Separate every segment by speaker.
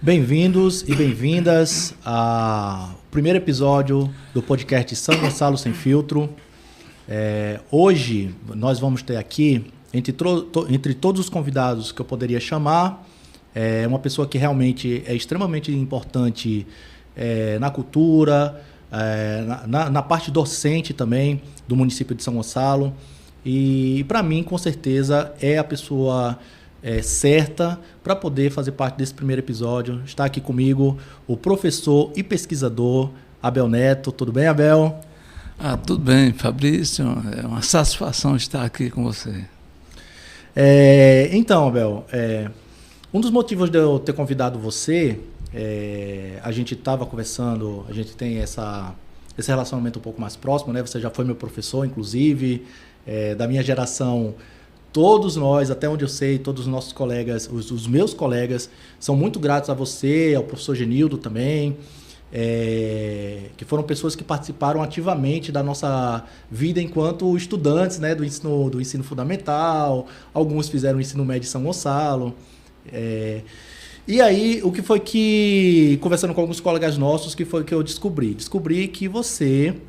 Speaker 1: Bem-vindos e bem-vindas ao primeiro episódio do podcast São Gonçalo Sem Filtro. Hoje nós vamos ter aqui, entre todos os convidados que eu poderia chamar, uma pessoa que realmente é extremamente importante na cultura, na parte docente também do município de São Gonçalo. E para mim, com certeza, é a pessoa certa para poder fazer parte desse primeiro episódio. Está aqui comigo o professor e pesquisador Abel Neto. Tudo bem, Abel?
Speaker 2: Tudo bem, Fabrício. É uma satisfação estar aqui com você.
Speaker 1: Então, Abel, um dos motivos de eu ter convidado você, a gente estava conversando, a gente tem esse relacionamento um pouco mais próximo, né? Você já foi meu professor, inclusive, da minha geração. Todos nós, até onde eu sei, todos os nossos colegas, os meus colegas, são muito gratos a você, ao professor Genildo também, que foram pessoas que participaram ativamente da nossa vida enquanto estudantes, né, do ensino fundamental. Alguns fizeram o ensino médio em São Gonçalo. E aí, o que foi que, conversando com alguns colegas nossos, que foi que eu descobri? Descobri que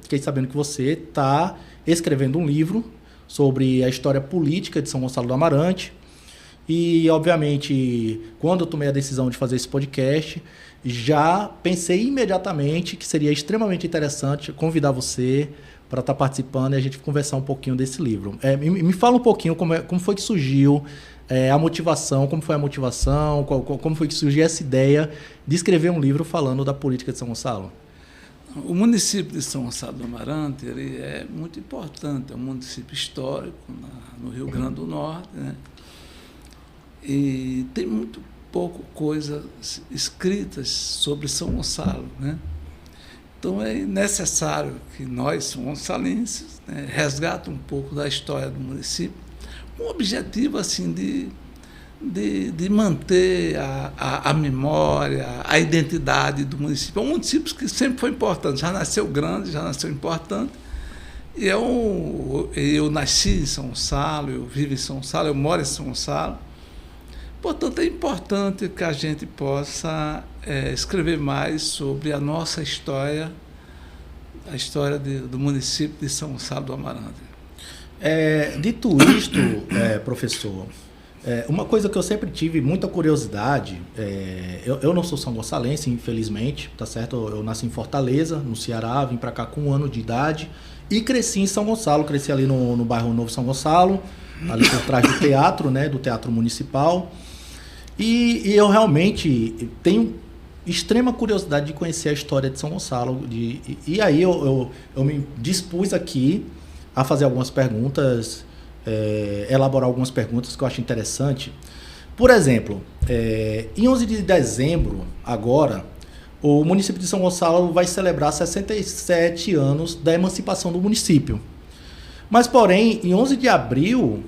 Speaker 1: fiquei sabendo que você está escrevendo um livro sobre a história política de São Gonçalo do Amarante. E, obviamente, quando eu tomei a decisão de fazer esse podcast, já pensei imediatamente que seria extremamente interessante convidar você para estar participando e a gente conversar um pouquinho desse livro. Me fala um pouquinho como foi que surgiu a motivação, como foi a motivação, como foi que surgiu essa ideia de escrever um livro falando da política de São Gonçalo.
Speaker 2: O município de São Gonçalo do Amarante ele é muito importante, é um município histórico no Rio Grande do Norte, né? E tem muito pouco coisas escritas sobre São Gonçalo, né? Então é necessário que nós, são gonçalenses, né, resgatem um pouco da história do município, com o objetivo assim, de manter a memória, a identidade do município. É um município que sempre foi importante, já nasceu grande, já nasceu importante. E eu nasci em São Gonçalo, eu vivo em São Gonçalo, eu moro em São Gonçalo. Portanto, é importante que a gente possa escrever mais sobre a nossa história, a história do município de São Gonçalo do Amarante.
Speaker 1: Dito isto, professor, uma coisa que eu sempre tive muita curiosidade, eu não sou são gonçalense, infelizmente, tá certo? Eu nasci em Fortaleza, no Ceará, vim para cá com 1 ano de idade e cresci em São Gonçalo, cresci ali no bairro Novo São Gonçalo, ali por trás do teatro, né, do Teatro Municipal. E eu realmente tenho extrema curiosidade de conhecer a história de São Gonçalo. E aí eu me dispus aqui a fazer algumas perguntas, elaborar algumas perguntas que eu acho interessante. Por exemplo, em 11 de dezembro, agora, o município de São Gonçalo vai celebrar 67 anos da emancipação do município. Mas, porém, em 11 de abril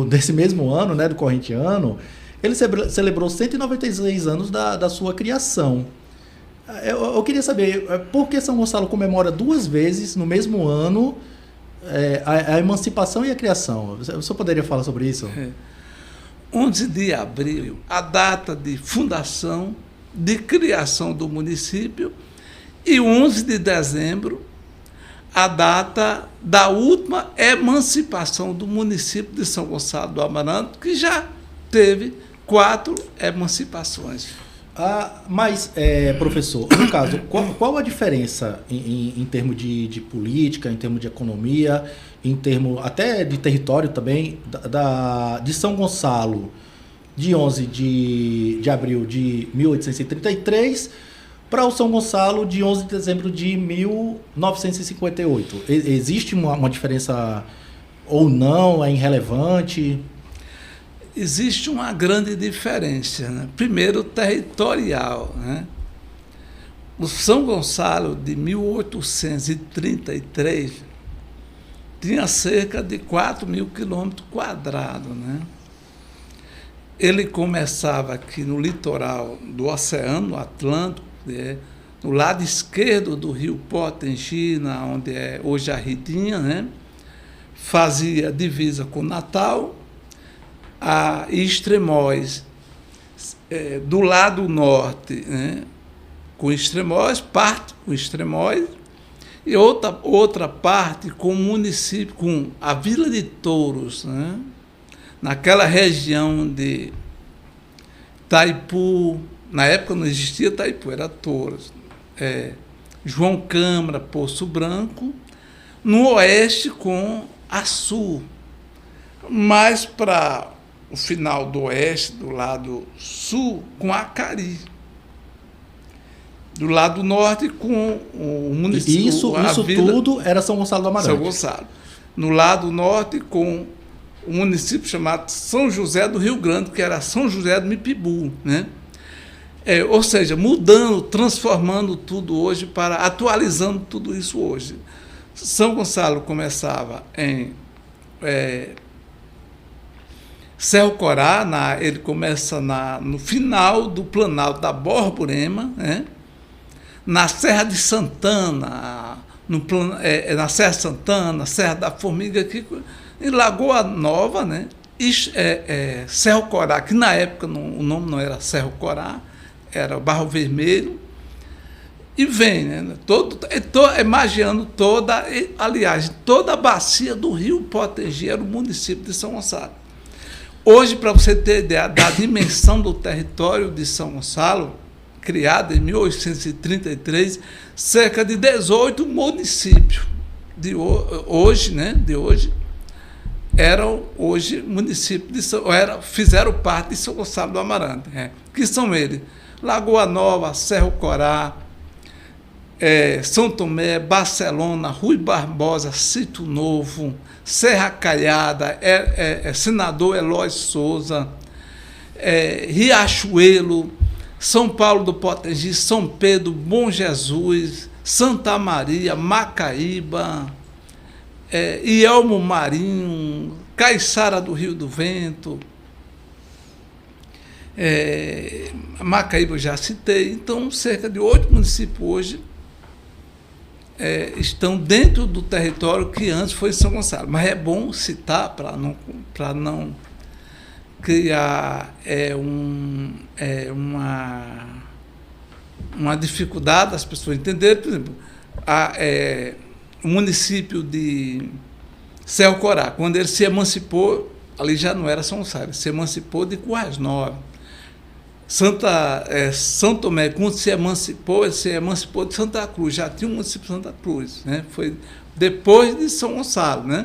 Speaker 1: desse mesmo ano, né, do corrente ano, ele celebrou 196 anos da sua criação. Eu queria saber por que São Gonçalo comemora 2 vezes no mesmo ano a emancipação e a criação. O senhor poderia falar sobre isso?
Speaker 2: 11 de abril, a data de fundação, de criação do município, e 11 de dezembro, a data da última emancipação do município de São Gonçalo do Amarante, que já teve 4 emancipações.
Speaker 1: Mas, professor, no caso, qual a diferença em termos de política, em termos de economia, em termos até de território também, de São Gonçalo, de 11 de abril de 1833, para o São Gonçalo de 11 de dezembro de 1958? Existe uma diferença ou não? É irrelevante?
Speaker 2: Existe uma grande diferença, né? Primeiro, territorial, né? O São Gonçalo de 1833 tinha cerca de 4.000 quilômetros quadrados, né? Ele começava aqui no litoral do Oceano Atlântico, no lado esquerdo do rio Potengi, onde é hoje a Ritinha, né? Fazia divisa com Natal, a Extremóis do lado norte, né, com Extremóis, parte com Extremóis, e outra parte com o município, com a Vila de Touros, né, naquela região de Itaipu. Na época não existia Itaipu, era Touros. João Câmara, Poço Branco, no oeste com Açu, mais para o final do oeste, do lado sul, com Acari. Do lado norte com o município.
Speaker 1: Isso tudo era São Gonçalo do Amarante.
Speaker 2: São Gonçalo. No lado norte com o município chamado São José do Rio Grande, que era São José do Mipibu, né? Ou seja, mudando, transformando tudo hoje, atualizando tudo isso hoje. São Gonçalo começava em Cerro Corá, ele começa no final do Planalto da Borborema, né? Na Serra de Santana, na Serra Santana, Serra da Formiga, aqui, em Lagoa Nova, né? Cerro Corá, que na época o nome não era Cerro Corá, era Barro Vermelho, e vem, né? Imaginando aliás, toda a bacia do Rio Potengi era o município de São Gonçalo. Hoje, para você ter ideia da dimensão do território de São Gonçalo, criado em 1833, cerca de 18 municípios hoje eram municípios fizeram parte de São Gonçalo do Amarante, que são eles: Lagoa Nova, Cerro Corá, São Tomé, Barcelona, Rui Barbosa, Sítio Novo, Serra Caiada, Senador Eloy Souza, Riachuelo, São Paulo do Potengi, São Pedro, Bom Jesus, Santa Maria, Macaíba, Ielmo Marinho, Caiçara do Rio do Vento, Macaíba eu já citei. Então, cerca de 8 municípios hoje estão dentro do território que antes foi São Gonçalo. Mas é bom citar para não criar uma dificuldade das pessoas entenderem. Por exemplo, o município de Cerro Corá, quando ele se emancipou, ali já não era São Gonçalo, ele se emancipou de Currais Novas. São Tomé, quando se emancipou de Santa Cruz, já tinha o município de Santa Cruz, né? Foi depois de São Gonçalo, né?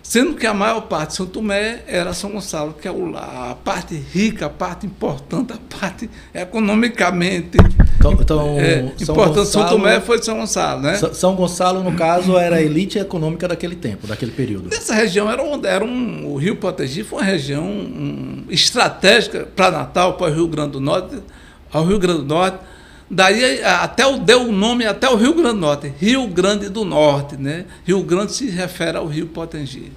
Speaker 2: Sendo que a maior parte de São Tomé era São Gonçalo, que é a parte rica, a parte importante, a parte economicamente importante. São Tomé foi São Gonçalo, né?
Speaker 1: São Gonçalo, no caso, era a elite econômica daquele tempo, daquele período.
Speaker 2: Nessa região o Rio Potengi foi uma região estratégica para Natal, para o Rio Grande do Norte, Daí deu o nome até o Rio Grande do Norte, Rio Grande do Norte, né? Rio Grande se refere ao Rio Potengi.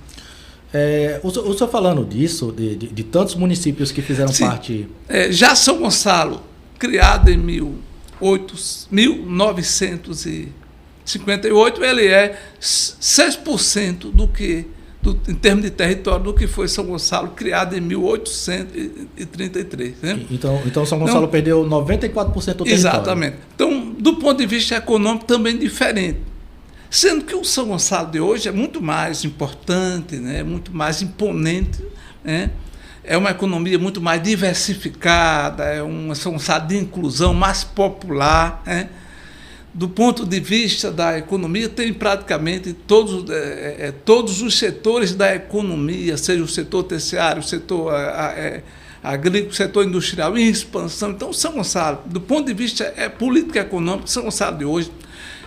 Speaker 1: O senhor falando disso, de tantos municípios que fizeram parte...
Speaker 2: Já São Gonçalo, criado em 1958, ele é 6% em termos de território, do que foi São Gonçalo, criado em 1833. Né?
Speaker 1: Então São Gonçalo perdeu 94% do território.
Speaker 2: Exatamente. Então, do ponto de vista econômico, também diferente. Sendo que o São Gonçalo de hoje é muito mais importante, né? Muito mais imponente, né? É uma economia muito mais diversificada, é um São Gonçalo de inclusão mais popular, né? Do ponto de vista da economia, tem praticamente todos os setores da economia, seja o setor terciário, o setor agrícola, o setor industrial, em expansão. Então, São Gonçalo, do ponto de vista político e econômico, São Gonçalo de hoje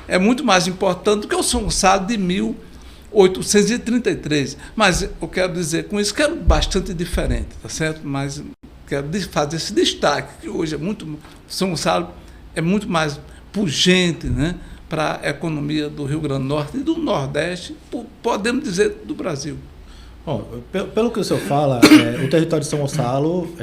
Speaker 2: é muito mais importante do que o São Gonçalo de 1833. Mas eu quero dizer com isso que é bastante diferente, tá certo? Mas quero fazer esse destaque, que hoje São Gonçalo é muito mais pungente, né, para a economia do Rio Grande do Norte e do Nordeste, podemos dizer, do Brasil.
Speaker 1: Bom, pelo que o senhor fala, o território de São Gonçalo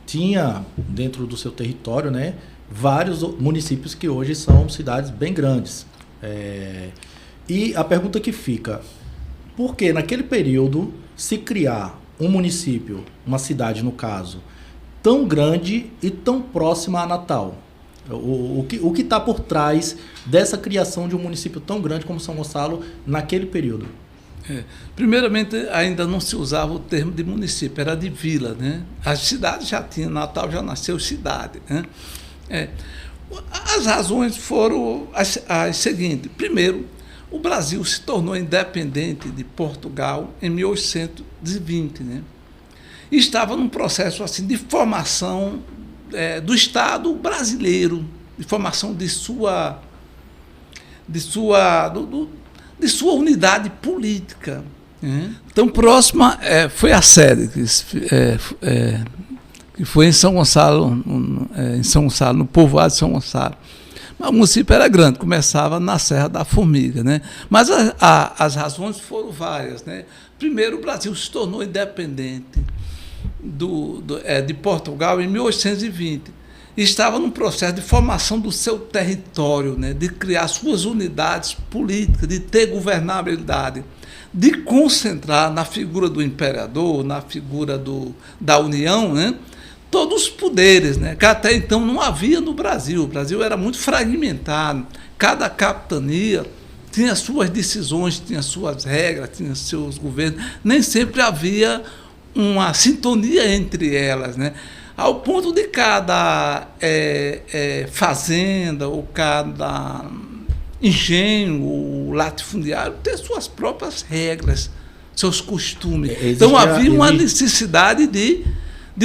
Speaker 1: tinha dentro do seu território, né, vários municípios que hoje são cidades bem grandes. E a pergunta que fica: por que naquele período se criar um município, uma cidade no caso, tão grande e tão próxima a Natal? O que está por trás dessa criação de um município tão grande como São Gonçalo naquele período?
Speaker 2: Primeiramente, ainda não se usava o termo de município, era de vila, né? As cidades já tinham, Natal já nasceu cidade, né? As razões foram as seguintes. Primeiro, o Brasil se tornou independente de Portugal em 1820, né? E estava num processo assim de formação do Estado brasileiro, de formação de sua unidade política. Então, próxima foi a sede, que foi em São Gonçalo, no povoado de São Gonçalo. Mas o município era grande, começava na Serra da Formiga, né? Mas as razões foram várias, né? Primeiro, o Brasil se tornou independente de Portugal em 1820. E estava num processo de formação do seu território, né? De criar suas unidades políticas, de ter governabilidade, de concentrar na figura do imperador, na figura da União, né? Todos os poderes, né? Que até então não havia no Brasil. O Brasil era muito fragmentado. Cada capitania tinha suas decisões, tinha suas regras, tinha seus governos. Nem sempre havia uma sintonia entre elas, né? Ao ponto de cada fazenda ou cada engenho ou latifundiário ter suas próprias regras, seus costumes. Então havia uma necessidade de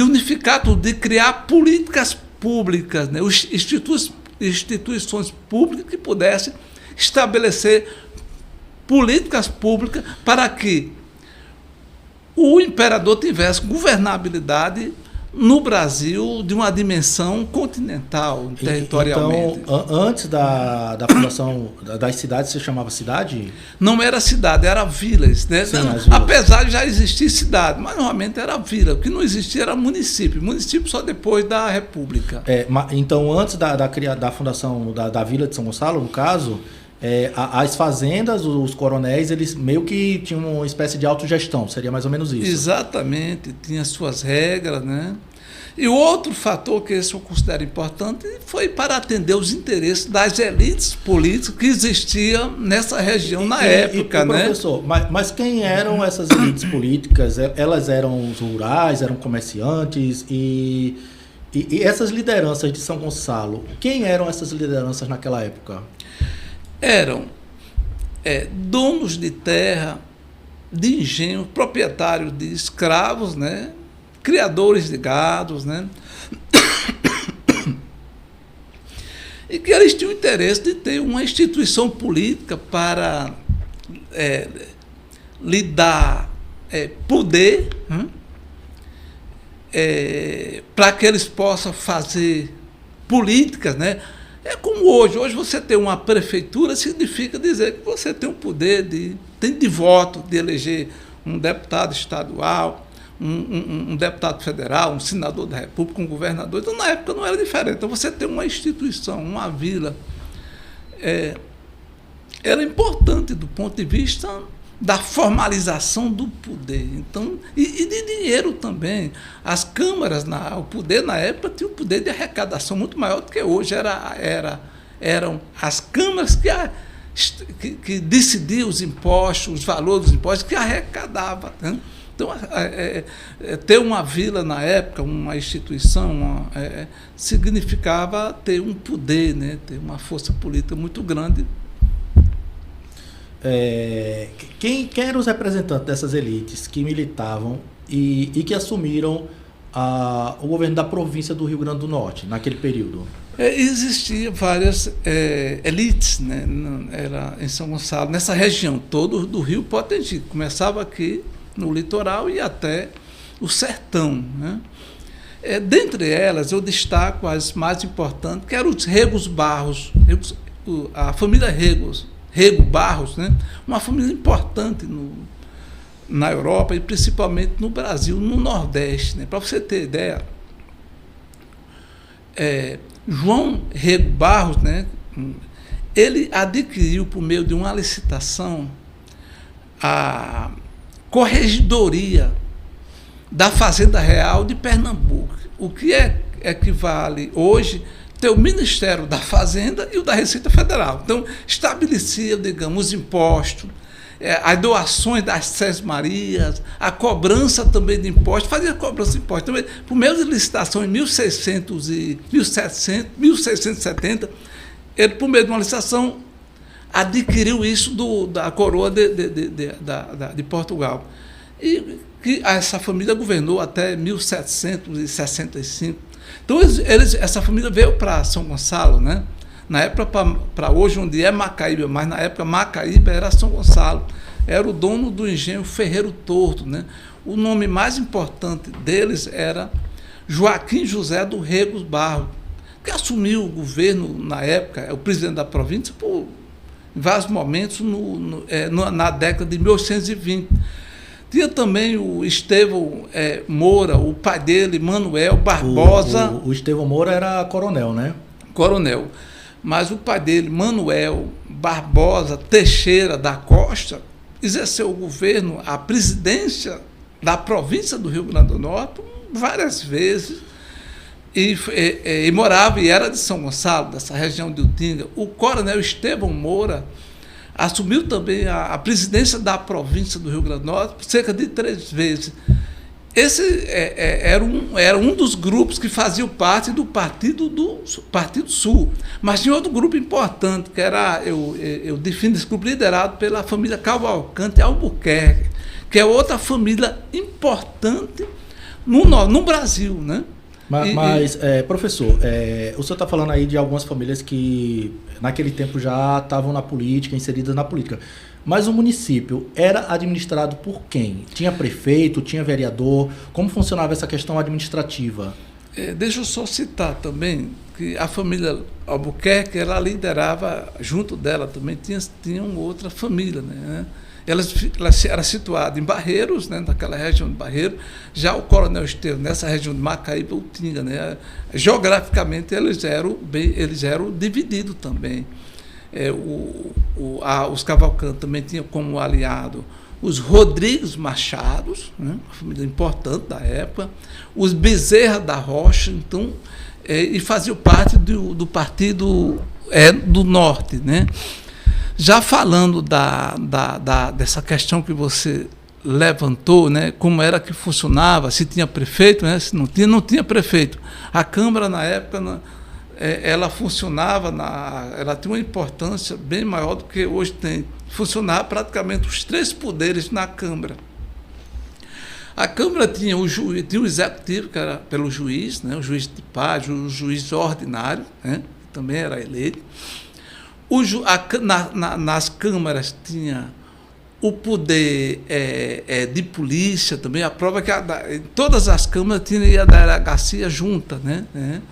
Speaker 2: unificar tudo, de criar políticas públicas, né? Instituições públicas que pudessem estabelecer políticas públicas para que o imperador tivesse governabilidade no Brasil de uma dimensão continental, territorialmente.
Speaker 1: Então, antes da fundação das cidades, se chamava cidade?
Speaker 2: Não era cidade, era vilas, né?
Speaker 1: Sim,
Speaker 2: apesar de já existir cidade, mas normalmente era vila. O que não existia era município. Município só depois da República.
Speaker 1: Então, antes da fundação da Vila de São Gonçalo, no caso, as fazendas, os coronéis, eles meio que tinham uma espécie de autogestão, seria mais ou menos isso.
Speaker 2: Exatamente, tinha suas regras, né? E o outro fator que eu considero importante foi para atender os interesses das elites políticas que existiam nessa região na época, né?
Speaker 1: Professor, mas quem eram essas elites políticas? Elas eram os rurais, eram comerciantes e essas lideranças de São Gonçalo, quem eram essas lideranças naquela época?
Speaker 2: Eram donos de terra, de engenho, proprietários de escravos, né? Criadores de gados, né? E que eles tinham interesse de ter uma instituição política para lhe dar poder, para que eles possam fazer políticas, né? É como hoje. Hoje você ter uma prefeitura significa dizer que você tem o poder de voto, de eleger um deputado estadual, um deputado federal, um senador da República, um governador. Então, na época não era diferente. Então, você tem uma instituição, uma vila, era importante do ponto de vista da formalização do poder. Então, e de dinheiro também. As câmaras, o poder na época tinha um poder de arrecadação muito maior do que hoje. Eram as câmaras que decidiam os impostos, os valores dos impostos, que arrecadavam, né? Então, ter uma vila na época, uma instituição, significava ter um poder, né? Ter uma força política muito grande.
Speaker 1: Quem eram os representantes dessas elites que militavam e que assumiram o governo da província do Rio Grande do Norte, naquele período?
Speaker 2: Existiam várias elites, né? Era em São Gonçalo, nessa região toda do Rio Potengi. Começava aqui no litoral e até o sertão, né? Dentre elas, eu destaco as mais importantes, que eram os Regos Barros, a família Rego Barros, né? Uma família importante na Europa e principalmente no Brasil, no Nordeste, né? Para você ter ideia, João Rego Barros, né? Ele adquiriu, por meio de uma licitação, a corregedoria da Fazenda Real de Pernambuco, o que equivale hoje ter o Ministério da Fazenda e o da Receita Federal. Então, estabelecia, digamos, os impostos, as doações das Sesmarias, a cobrança também de impostos, fazia cobrança de impostos. Também, por meio de licitação em 1670, ele, por meio de uma licitação, adquiriu isso da coroa de Portugal. E que essa família governou até 1765. Então, essa família veio para São Gonçalo, né? Na época, para hoje, onde é Macaíba, mas na época Macaíba era São Gonçalo. Era o dono do engenho Ferreiro Torto, né? O nome mais importante deles era Joaquim José do Regos Barro, que assumiu o governo na época, o presidente da província, em vários momentos na década de 1820. Tinha também o Estevão Moura, o pai dele, Manuel Barbosa.
Speaker 1: O Estevão Moura era coronel, né?
Speaker 2: Coronel. Mas o pai dele, Manuel Barbosa Teixeira da Costa, exerceu o governo, a presidência da província do Rio Grande do Norte várias vezes e morava e era de São Gonçalo, dessa região de Utinga. O coronel Estevão Moura assumiu também a presidência da província do Rio Grande do Norte por cerca de 3 vezes. Esse era um dos grupos que faziam parte do Partido Sul. Mas tinha outro grupo importante, que era, eu defino esse grupo liderado pela família Cavalcante Albuquerque, que é outra família importante no Brasil, né?
Speaker 1: Mas professor, o senhor está falando aí de algumas famílias que naquele tempo já estavam na política, inseridas na política. Mas o município era administrado por quem? Tinha prefeito, tinha vereador? Como funcionava essa questão administrativa?
Speaker 2: Deixa eu só citar também que a família Albuquerque, ela liderava, junto dela também tinha outra família, né? Ela era situada em Barreiros, né, naquela região de Barreiros. Já o coronel Estevão, nessa região de Macaíba, Utinga, né? Geograficamente, eles eram divididos também. Os Cavalcante também tinham como aliado os Rodrigues Machados, né, uma família importante da época, os Bezerra da Rocha, então, e faziam parte do Partido do Norte, né? Já falando dessa questão que você levantou, né, como era que funcionava, se tinha prefeito, né, se não tinha prefeito. A Câmara, na época, ela funcionava, ela tinha uma importância bem maior do que hoje tem. Funcionava praticamente os 3 poderes na Câmara. A Câmara tinha o executivo, que era pelo juiz, né, o juiz de paz, o juiz ordinário, né, que também era eleito. Nas câmaras tinha o poder de polícia também, a prova que todas as câmaras tinham a delegacia junta, né?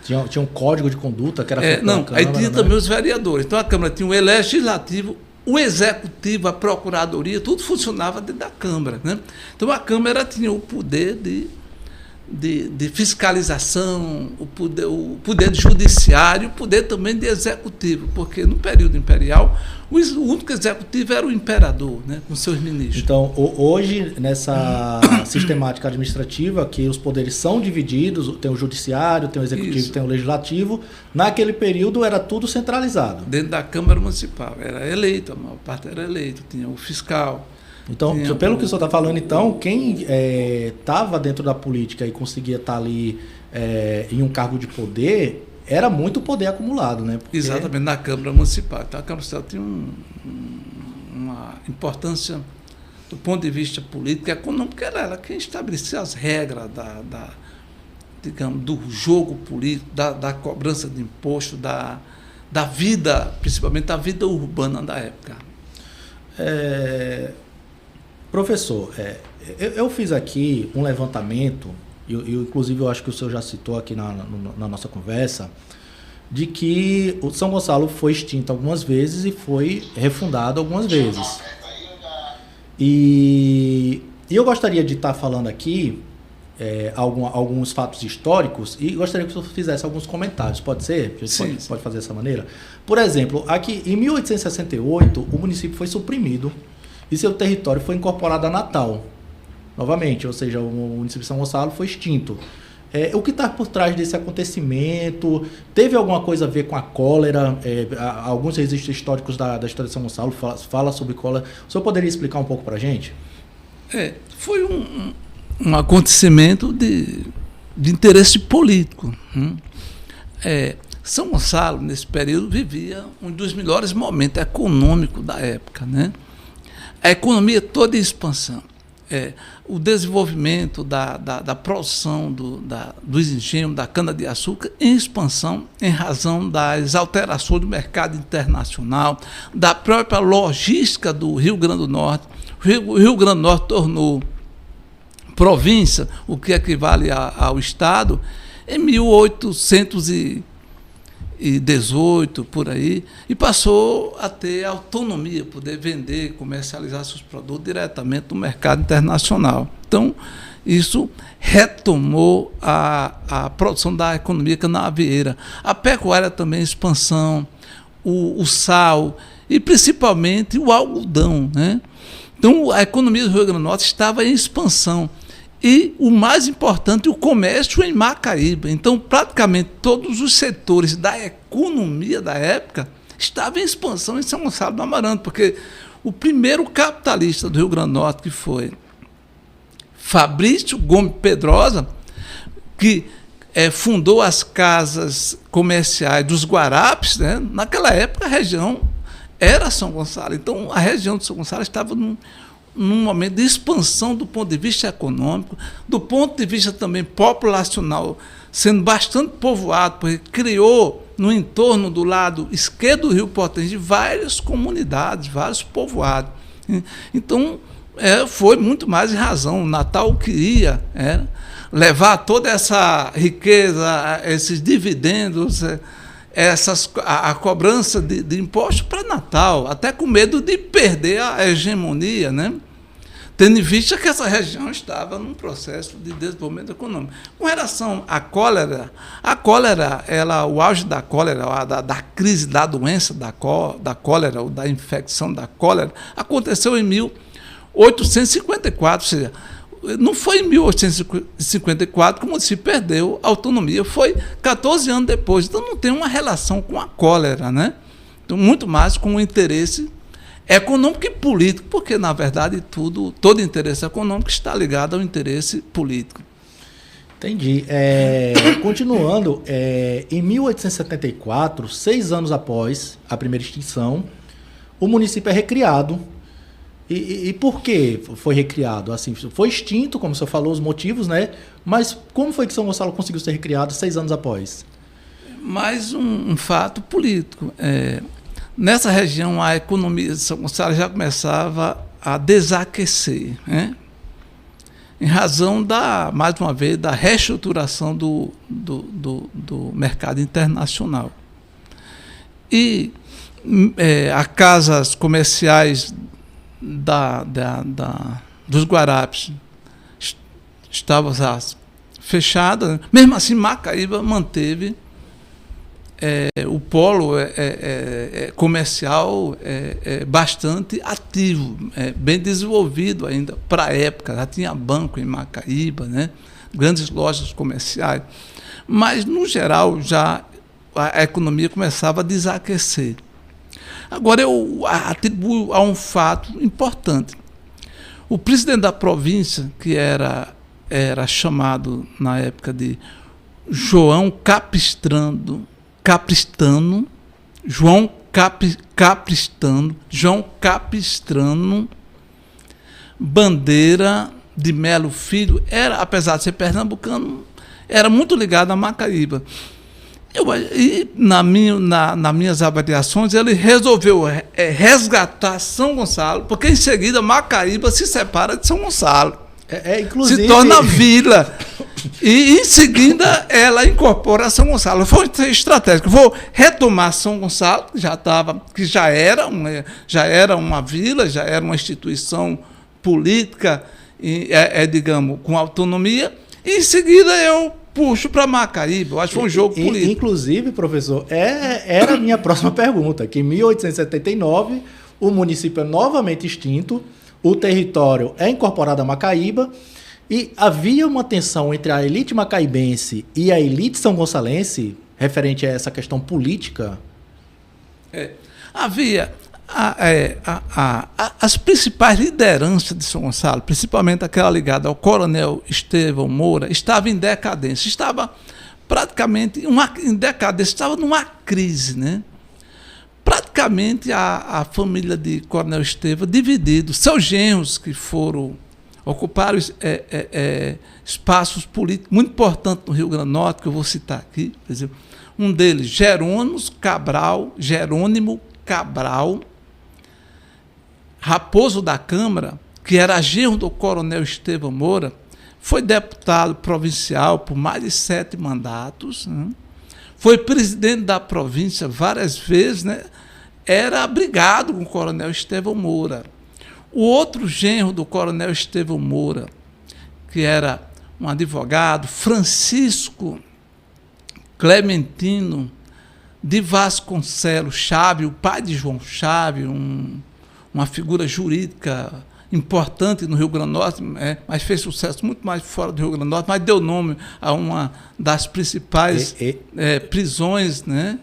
Speaker 1: Tinha um código de conduta que era feito
Speaker 2: não,
Speaker 1: Câmara,
Speaker 2: aí tinha, né, também os vereadores. Então a Câmara tinha o legislativo, o executivo, a procuradoria, tudo funcionava dentro da Câmara, né? Então a Câmara tinha o poder de fiscalização, o poder judiciário, o poder também de executivo, porque no período imperial o único executivo era o imperador, né, com seus ministros.
Speaker 1: Então, hoje, nessa sistemática administrativa, que os poderes são divididos, tem o judiciário, tem o executivo, isso, tem o legislativo, naquele período era tudo centralizado.
Speaker 2: Dentro da Câmara Municipal, era eleito, a maior parte era eleito, tinha o fiscal.
Speaker 1: Então, pelo que o senhor está falando, então, quem estava dentro da política e conseguia estar ali em um cargo de poder, era muito poder acumulado, né?
Speaker 2: Porque... Exatamente, na Câmara Municipal. Então, a Câmara Municipal tinha uma importância do ponto de vista político e econômico, era ela quem estabelecia as regras digamos, do jogo político, da cobrança de imposto, da vida, principalmente da vida urbana da época.
Speaker 1: Professor, eu fiz aqui um levantamento, inclusive eu acho que o senhor já citou aqui na nossa conversa, de que o São Gonçalo foi extinto algumas vezes e foi refundado algumas vezes. E eu gostaria de estar falando aqui alguns fatos históricos e gostaria que o senhor fizesse alguns comentários. Pode ser? A gente pode fazer dessa maneira? Por exemplo, aqui em 1868, o município foi suprimido e seu território foi incorporado a Natal. novamente, ou seja, o município de São Gonçalo foi extinto. O que está por trás desse acontecimento? Teve alguma coisa a ver com a cólera? Alguns registros históricos da história de São Gonçalo fala sobre cólera. O senhor poderia explicar um pouco para a gente?
Speaker 2: Foi um acontecimento de interesse político. São Gonçalo, nesse período, vivia um dos melhores momentos econômicos da época, né? A economia toda em expansão. O desenvolvimento da produção dos engenhos, da cana-de-açúcar em expansão em razão das alterações do mercado internacional, da própria logística do Rio Grande do Norte. O Rio Grande do Norte tornou província, o que equivale ao Estado, em 1818, por aí, e passou a ter autonomia, poder vender, comercializar seus produtos diretamente no mercado internacional. Então, isso retomou a produção da economia canavieira. A pecuária também em expansão, o sal e principalmente o algodão, né? Então, a economia do Rio Grande do Norte estava em expansão. E o mais importante, o comércio em Macaíba. Então, praticamente todos os setores da economia da época estavam em expansão em São Gonçalo do Amarante, porque o primeiro capitalista do Rio Grande do Norte, que foi Fabrício Gomes Pedrosa, que fundou as casas comerciais dos Guarapes, né? Naquela época a região era São Gonçalo. Então, a região de São Gonçalo estava num momento de expansão do ponto de vista econômico, do ponto de vista também populacional, sendo bastante povoado, porque criou no entorno do lado esquerdo do Rio Potengi várias comunidades, vários povoados. Então, foi muito mais em razão. O Natal queria levar toda essa riqueza, esses dividendos, a cobrança de impostos para Natal, até com medo de perder a hegemonia, né? Tendo em vista que essa região estava num processo de desenvolvimento econômico. Com relação à cólera, o auge da cólera, da crise da doença da cólera, ou da infecção da cólera, aconteceu em 1854, ou seja, não foi em 1854 que o município perdeu a autonomia, foi 14 anos depois. Então não tem uma relação com a cólera, né? Então, muito mais com o interesse econômico e político, porque, na verdade, todo interesse econômico está ligado ao interesse político.
Speaker 1: Entendi. Continuando, em 1874, 6 anos após a primeira extinção, o município é recriado. E por que foi recriado? Assim, foi extinto, como o senhor falou, os motivos, né? Mas como foi que São Gonçalo conseguiu ser recriado 6 anos após?
Speaker 2: Mais um fato político. Nessa região, a economia de São Gonçalo já começava a desaquecer, né? Em razão, mais uma vez, da reestruturação do mercado internacional. E as casas comerciais dos Guarapes estavam fechadas. Mesmo assim, Macaíba manteve o polo comercial bastante ativo, bem desenvolvido ainda para a época. Já tinha banco em Macaíba, né? Grandes lojas comerciais. Mas, no geral, já a economia começava a desaquecer. Agora, eu atribuo a um fato importante. O presidente da província, que era chamado na época de João Capistrano, Bandeira de Melo Filho, apesar de ser pernambucano, era muito ligado a Macaíba. E nas minhas avaliações, ele resolveu resgatar São Gonçalo, porque em seguida Macaíba se separa de São Gonçalo.
Speaker 1: Inclusive...
Speaker 2: Se torna vila. E em seguida ela incorpora São Gonçalo. Foi estratégico. Vou retomar São Gonçalo, que já era uma vila, já era uma instituição política, digamos, com autonomia. E em seguida eu puxo para Macaíba. Eu acho que foi um jogo político.
Speaker 1: Inclusive, professor, era a minha próxima pergunta, que em 1879 o município é novamente extinto, o território é incorporado a Macaíba e havia uma tensão entre a elite macaibense e a elite são gonçalense referente a essa questão política?
Speaker 2: Havia as principais lideranças de São Gonçalo, principalmente aquela ligada ao coronel Estevão Moura, estava em decadência, estava praticamente em decadência, estava numa crise, né? Praticamente a família de Coronel Estevão dividido, seus genros que ocuparam espaços políticos muito importantes no Rio Grande do Norte, que eu vou citar aqui, por exemplo, um deles, Jerônimo Cabral, Raposo da Câmara, que era genro do coronel Estevão Moura, foi deputado provincial por mais de 7 mandatos, né? Foi presidente da província várias vezes, né? Era brigado com o coronel Estevão Moura. O outro genro do coronel Estevão Moura, que era um advogado, Francisco Clementino de Vasconcelos Chave, o pai de João Chave, uma figura jurídica importante no Rio Grande do Norte, mas fez sucesso muito mais fora do Rio Grande do Norte, mas deu nome a uma das principais prisões, né,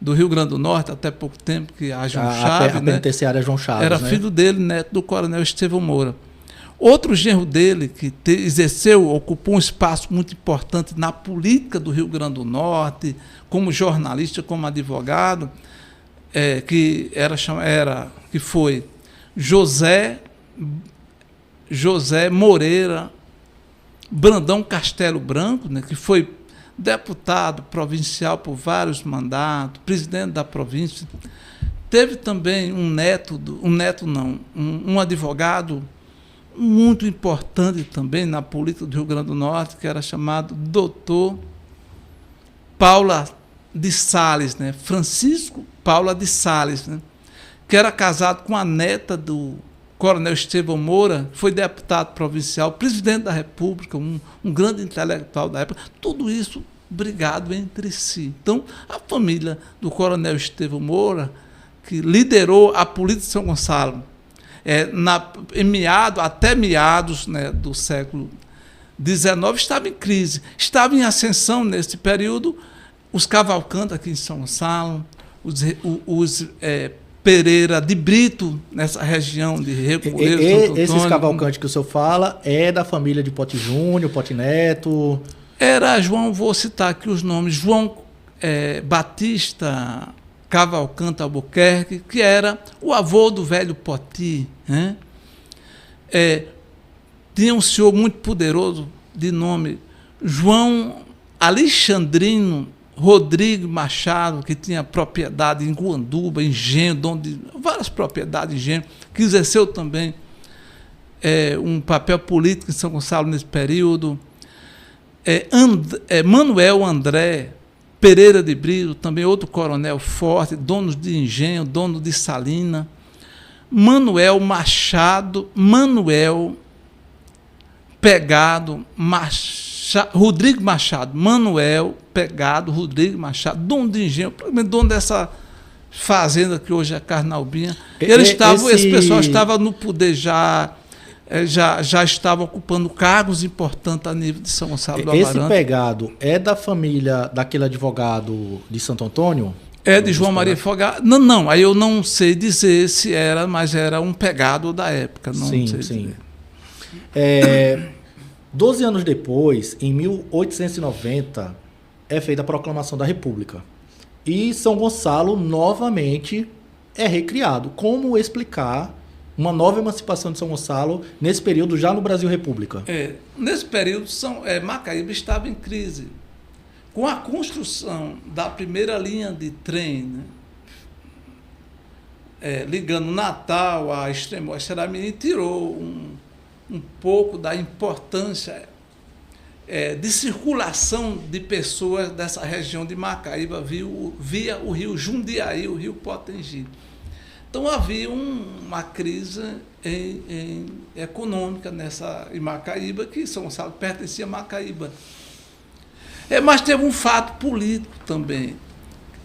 Speaker 2: do Rio Grande do Norte, até pouco tempo, que a João Chave,
Speaker 1: a penitenciária João Chaves,
Speaker 2: era filho dele, neto do coronel Estevão Moura. Outro genro dele, que ocupou um espaço muito importante na política do Rio Grande do Norte, como jornalista, como advogado, que foi José Moreira Brandão Castelo Branco, né, que foi deputado provincial por vários mandatos, presidente da província. Teve também um advogado muito importante também na política do Rio Grande do Norte, que era chamado Dr. Paula de Sales, né? Francisco Paula de Sales, né? Que era casado com a neta do coronel Estevão Moura, foi deputado provincial, presidente da República, um grande intelectual da época. Tudo isso brigado entre si. Então, a família do coronel Estevão Moura, que liderou a política de São Gonçalo, até meados, né, do século XIX, estava em crise, estava em ascensão nesse período os Cavalcante aqui em São Gonçalo, os Pereira de Brito, nessa região de Recoleiro, Santo Antônio.
Speaker 1: Esses Cavalcante que o senhor fala é da família de Pote Júnior, Pote Neto?
Speaker 2: Vou citar aqui os nomes, João Batista Cavalcante Albuquerque, que era o avô do velho Poti, né? Tinha um senhor muito poderoso de nome João Alexandrino Rodrigues Machado, que tinha propriedade em Guanduba, Engenho, várias propriedades em Engenho, que exerceu também um papel político em São Gonçalo nesse período. Manuel André Pereira de Brito, também outro coronel forte, dono de Engenho, dono de Salina. Rodrigo Machado, dono de Engenho, dono dessa fazenda que hoje é Carnaubinha. Esse pessoal estava no poder já estava ocupando cargos importantes a nível de São Gonçalo do Amarante.
Speaker 1: Esse pegado é da família daquele advogado de Santo Antônio?
Speaker 2: É de João Maria Fogado. Não, aí eu não sei dizer se era, mas era um pegado da época. Não sei dizer.
Speaker 1: 12 anos depois, em 1890, é feita a proclamação da República. E São Gonçalo novamente é recriado. Como explicar uma nova emancipação de São Gonçalo nesse período, já no Brasil República?
Speaker 2: Nesse período, Macaíba estava em crise. Com a construção da primeira linha de trem, né, ligando Natal a Extremóis, Xeramirim, tirou um pouco da importância de circulação de pessoas dessa região de Macaíba via o rio Jundiaí, o rio Potengi. Então havia uma crise econômica em Macaíba, que São Gonçalo pertencia a Macaíba. Mas teve um fato político também.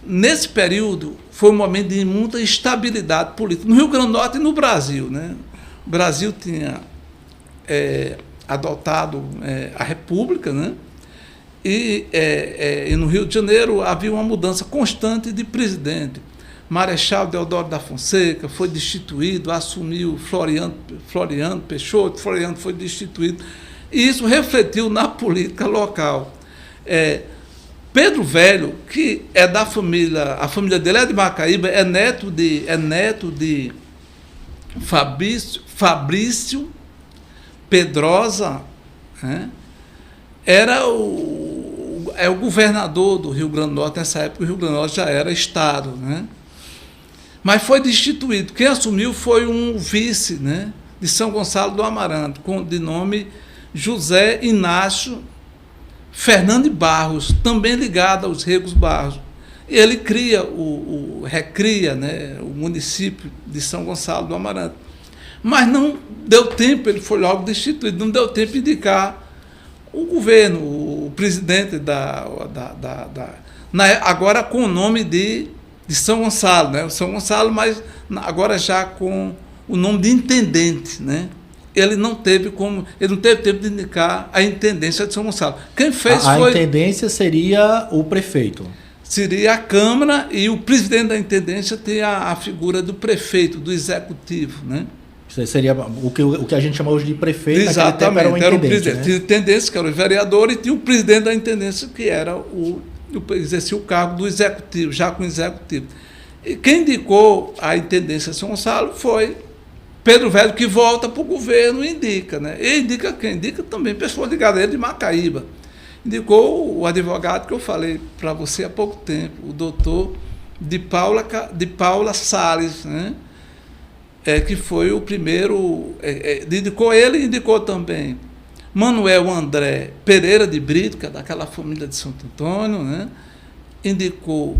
Speaker 2: Nesse período, foi um momento de muita instabilidade política, no Rio Grande do Norte e no Brasil, né? O Brasil tinha adotado a República, né? E no Rio de Janeiro havia uma mudança constante de presidente. Marechal Deodoro da Fonseca foi destituído, assumiu Floriano Peixoto, Floriano foi destituído, e isso refletiu na política local. Pedro Velho, que é da família, a família dele é de Macaíba, é neto de Fabrício Pedrosa, né? Era o governador do Rio Grande do Norte. Nessa época o Rio Grande do Norte já era estado, né? Mas foi destituído. Quem assumiu foi um vice, né, de São Gonçalo do Amaranto, de nome José Inácio Fernando Barros, também ligado aos Regos Barros. Ele recria, né, o município de São Gonçalo do Amaranto. Mas não deu tempo, ele foi logo destituído, não deu tempo de indicar o governo, o presidente agora com o nome de São Gonçalo, né? São Gonçalo, mas agora já com o nome de intendente, né? Ele não teve tempo de indicar a intendência de São Gonçalo. Quem fez
Speaker 1: foi... A intendência seria o prefeito.
Speaker 2: Seria a Câmara, e o presidente da intendência tem a figura do prefeito, do executivo, né?
Speaker 1: Isso seria o que a gente chama hoje de prefeito.
Speaker 2: Exatamente,
Speaker 1: era
Speaker 2: o presidente.
Speaker 1: Né?
Speaker 2: Tinha o intendente, que era o vereador, e tinha o presidente da intendência, que era exercia o cargo do executivo, já com o executivo. E quem indicou a intendência de São Gonçalo foi Pedro Velho, que volta para o governo e indica, né? E indica quem? Indica também pessoas ligadas a ele de Macaíba. Indicou o advogado que eu falei para você há pouco tempo, o doutor de Paula Salles, né? Que foi o primeiro. Indicou ele e indicou também Manuel André Pereira de Brito, que é daquela família de Santo Antônio, né? Indicou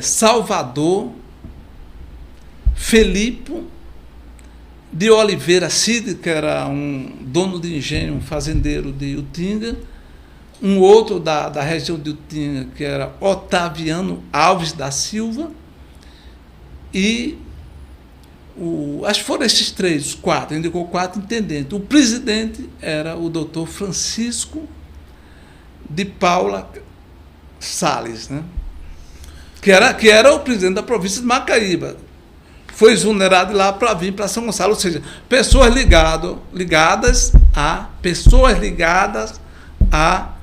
Speaker 2: Salvador Felipe de Oliveira Cid, que era um dono de engenho, um fazendeiro de Utinga, um outro da região de Utinga, que era Otaviano Alves da Silva, e acho que foram esses três, os quatro, indicou 4 intendentes. O presidente era o doutor Francisco de Paula Salles, né? que era o presidente da província de Macaíba. Foi exonerado lá para vir para São Gonçalo, ou seja, pessoas ligadas a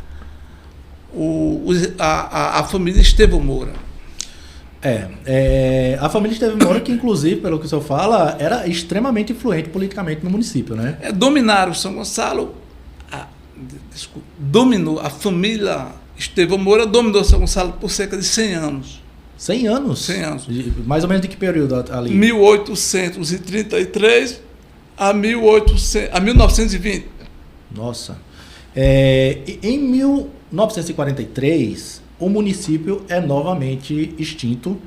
Speaker 2: família Estevão Moura.
Speaker 1: A família Estevão Moura, que inclusive, pelo que o senhor fala, era extremamente influente politicamente no município, né?
Speaker 2: Dominaram São Gonçalo, dominou a família Estevão Moura, dominou São Gonçalo por cerca de 100 anos.
Speaker 1: 100 anos?
Speaker 2: 100 anos.
Speaker 1: Mais ou menos de que período ali?
Speaker 2: 1833 a 1920.
Speaker 1: Nossa. Em 1943, o município é novamente extinto,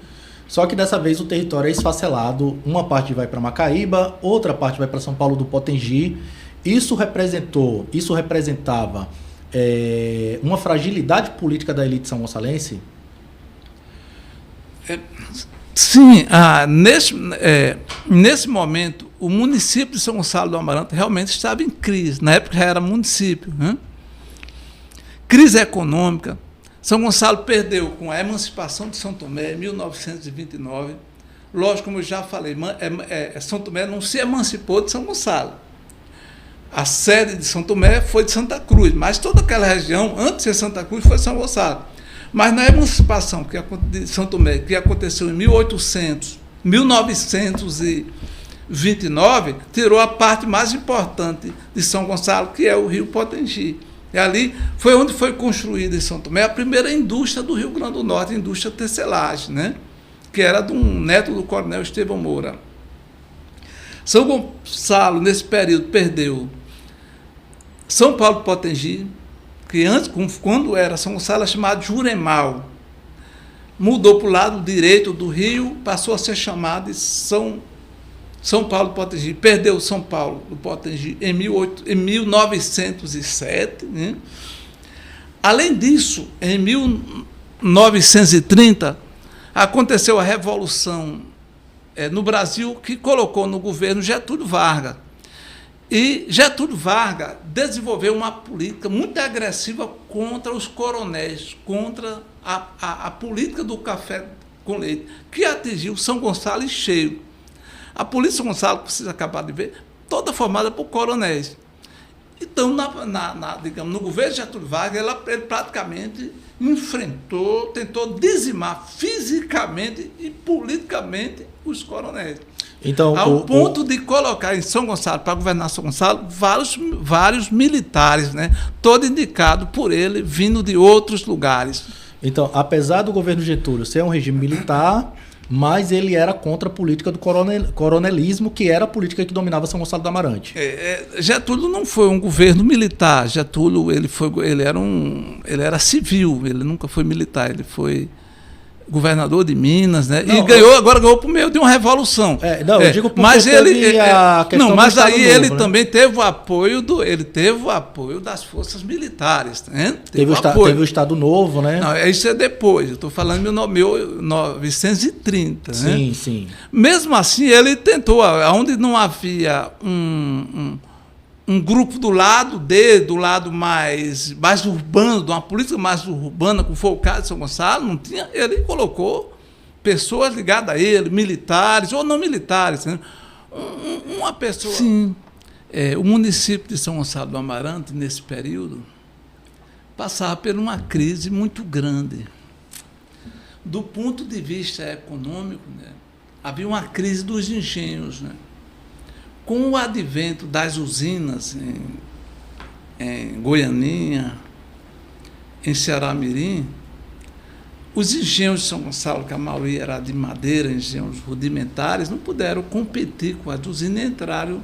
Speaker 1: só que dessa vez o território é esfacelado. Uma parte vai para Macaíba, outra parte vai para São Paulo do Potengi. Isso representava uma fragilidade política da elite são-gonçalense?
Speaker 2: Sim, nesse momento, o município de São Gonçalo do Amaranto realmente estava em crise. Na época já era município, né? Crise econômica. São Gonçalo perdeu com a emancipação de São Tomé em 1929. Lógico, como eu já falei, São Tomé não se emancipou de São Gonçalo. A sede de São Tomé foi de Santa Cruz, mas toda aquela região, antes de ser Santa Cruz, foi São Gonçalo. Mas na emancipação de São Tomé, que aconteceu em 1929, tirou a parte mais importante de São Gonçalo, que é o Rio Potengi. E ali foi onde foi construída em São Tomé a primeira indústria do Rio Grande do Norte, a indústria tecelagem, né? Que era de um neto do coronel Estevão Moura. São Gonçalo, nesse período, perdeu São Paulo Potengi, que antes, quando era São Gonçalo, era chamado Juremal. Mudou para o lado direito do rio, passou a ser chamado de São Paulo do Potengi. Perdeu São Paulo do Potengi em 1907. Né? Além disso, em 1930, aconteceu a Revolução no Brasil que colocou no governo Getúlio Vargas. E Getúlio Vargas desenvolveu uma política muito agressiva contra os coronéis, contra a política do café com leite, que atingiu São Gonçalo e Cheio. A polícia de São Gonçalo, que vocês acabaram de ver, toda formada por coronéis. Então, digamos, no governo de Getúlio Vargas, ele praticamente enfrentou, tentou dizimar fisicamente e politicamente os coronéis.
Speaker 1: Então,
Speaker 2: ao ponto de colocar em São Gonçalo, para governar São Gonçalo, vários militares, né? Todo indicado por ele, vindo de outros lugares.
Speaker 1: Então, apesar do governo Getúlio ser um regime militar, mas ele era contra a política do coronelismo, que era a política que dominava São Gonçalo do Amarante.
Speaker 2: Getúlio não foi um governo militar. Getúlio ele era civil, ele nunca foi militar, ele foi governador de Minas, né? Não, e agora ganhou por meio de uma revolução.
Speaker 1: Eu digo porque
Speaker 2: mas
Speaker 1: ele a questão
Speaker 2: mas
Speaker 1: do
Speaker 2: aí
Speaker 1: Estado
Speaker 2: ele
Speaker 1: Novo, né?
Speaker 2: também teve o apoio das forças militares, né?
Speaker 1: Teve o Estado Novo, né?
Speaker 2: Não, isso é depois. Eu estou falando em 1930,
Speaker 1: sim,
Speaker 2: né?
Speaker 1: Sim.
Speaker 2: Mesmo assim, ele tentou, onde não havia um grupo do lado mais urbano, de uma política mais urbana, como foi o caso de São Gonçalo, não tinha, ele colocou pessoas ligadas a ele, militares ou não militares. Né? Uma pessoa... Sim. O município de São Gonçalo do Amarante, nesse período, passava por uma crise muito grande. Do ponto de vista econômico, né, havia uma crise dos engenhos, né? Com o advento das usinas em Goianinha, em Ceará-Mirim, os engenhos de São Gonçalo, que a maioria era de madeira, engenhos rudimentares, não puderam competir com as usinas e entraram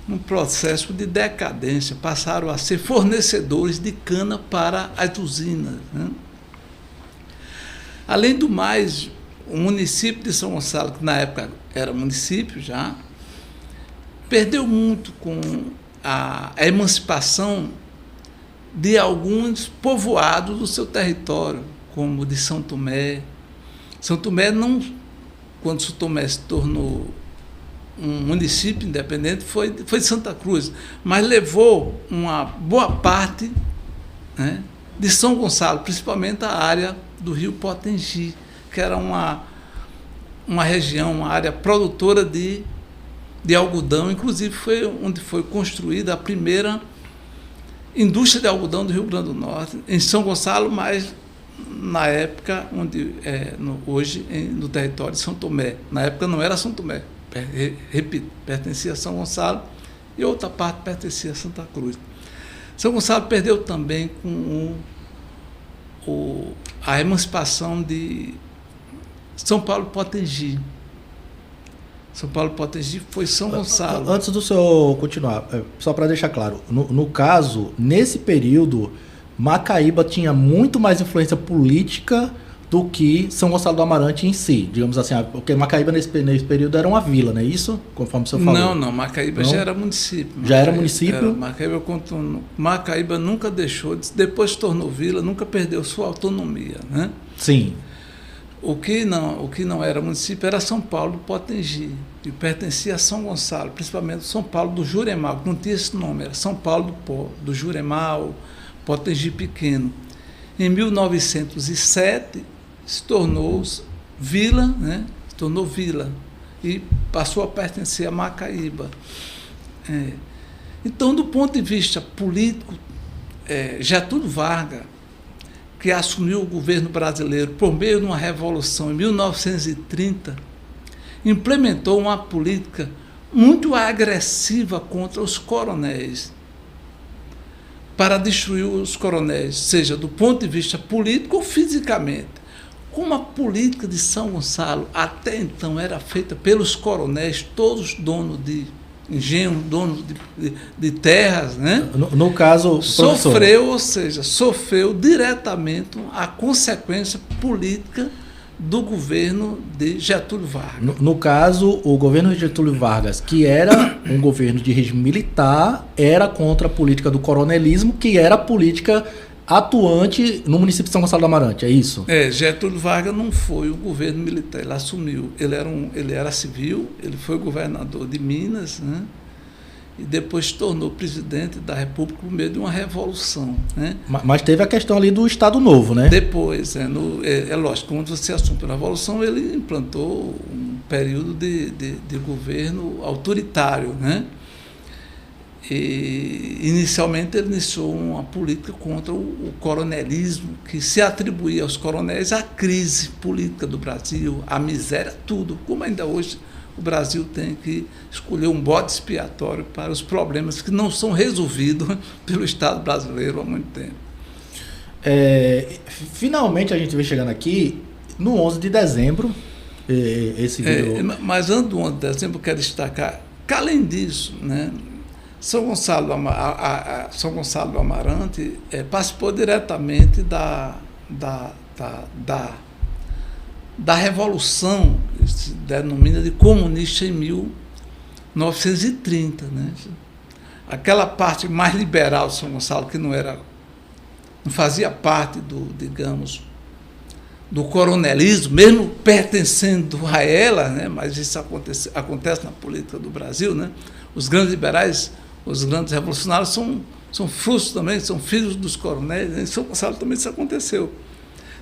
Speaker 2: num processo de decadência, passaram a ser fornecedores de cana para as usinas. Né? Além do mais, o município de São Gonçalo, que na época era município já, perdeu muito com a emancipação de alguns povoados do seu território, como o de São Tomé. São Tomé não, quando São Tomé se tornou um município independente, foi Santa Cruz, mas levou uma boa parte, né, de São Gonçalo, principalmente a área do Rio Potengi, que era uma região, uma área produtora de algodão, inclusive foi onde foi construída a primeira indústria de algodão do Rio Grande do Norte, em São Gonçalo, mas na época, hoje no território de São Tomé. Na época não era São Tomé, repito, pertencia a São Gonçalo e outra parte pertencia a Santa Cruz. São Gonçalo perdeu também com a emancipação de São Paulo Potengi. São Paulo Potengi foi São Gonçalo.
Speaker 1: Antes do senhor continuar, só para deixar claro, no caso, nesse período, Macaíba tinha muito mais influência política do que São Gonçalo do Amarante em si, digamos assim, porque Macaíba nesse período era uma vila, não é isso? Conforme o senhor falou.
Speaker 2: Não, Macaíba já era município.
Speaker 1: Já era município?
Speaker 2: Macaíba nunca deixou, depois se tornou vila, nunca perdeu sua autonomia, né?
Speaker 1: Sim.
Speaker 2: O que não era município era São Paulo do Potengi, que pertencia a São Gonçalo, principalmente São Paulo do Juremal, que não tinha esse nome, era São Paulo do Juremal, Potengi Pequeno. Em 1907 se tornou vila, né? Se tornou vila e passou a pertencer a Macaíba. Então, do ponto de vista político, Getúlio Vargas, que assumiu o governo brasileiro por meio de uma revolução em 1930, implementou uma política muito agressiva contra os coronéis, para destruir os coronéis, seja do ponto de vista político ou fisicamente. Como a política de São Gonçalo até então era feita pelos coronéis, todos donos de engenho, dono de terras, né?
Speaker 1: No caso,
Speaker 2: sofreu diretamente a consequência política do governo de Getúlio Vargas.
Speaker 1: No caso, o governo de Getúlio Vargas, que era um governo de regime militar, era contra a política do coronelismo, que era a política atuante no município de São Gonçalo do Amarante, é isso?
Speaker 2: Getúlio Vargas não foi o governo militar, ele assumiu. Ele era civil, ele foi governador de Minas, né? E depois se tornou presidente da República por meio de uma revolução, né?
Speaker 1: Mas teve a questão ali do Estado Novo, né?
Speaker 2: Depois, lógico, quando você assume pela revolução, ele implantou um período de governo autoritário, né? E inicialmente ele iniciou uma política contra o coronelismo, que se atribuía aos coronéis a crise política do Brasil, a miséria, tudo, como ainda hoje o Brasil tem que escolher um bode expiatório para os problemas que não são resolvidos pelo Estado brasileiro há muito tempo.
Speaker 1: Finalmente a gente vem chegando aqui no 11 de dezembro, esse vídeo...
Speaker 2: Mas antes do 11 de dezembro, eu quero destacar que, além disso, né, São Gonçalo do Amarante participou diretamente da Revolução, que se denomina de comunista, em 1930. Né? Aquela parte mais liberal de São Gonçalo, que não fazia parte do coronelismo, mesmo pertencendo a ela, né? Mas isso acontece na política do Brasil, né? Os grandes liberais, os grandes revolucionários são frutos também, são filhos dos coronéis, né? Em São Gonçalo também isso aconteceu.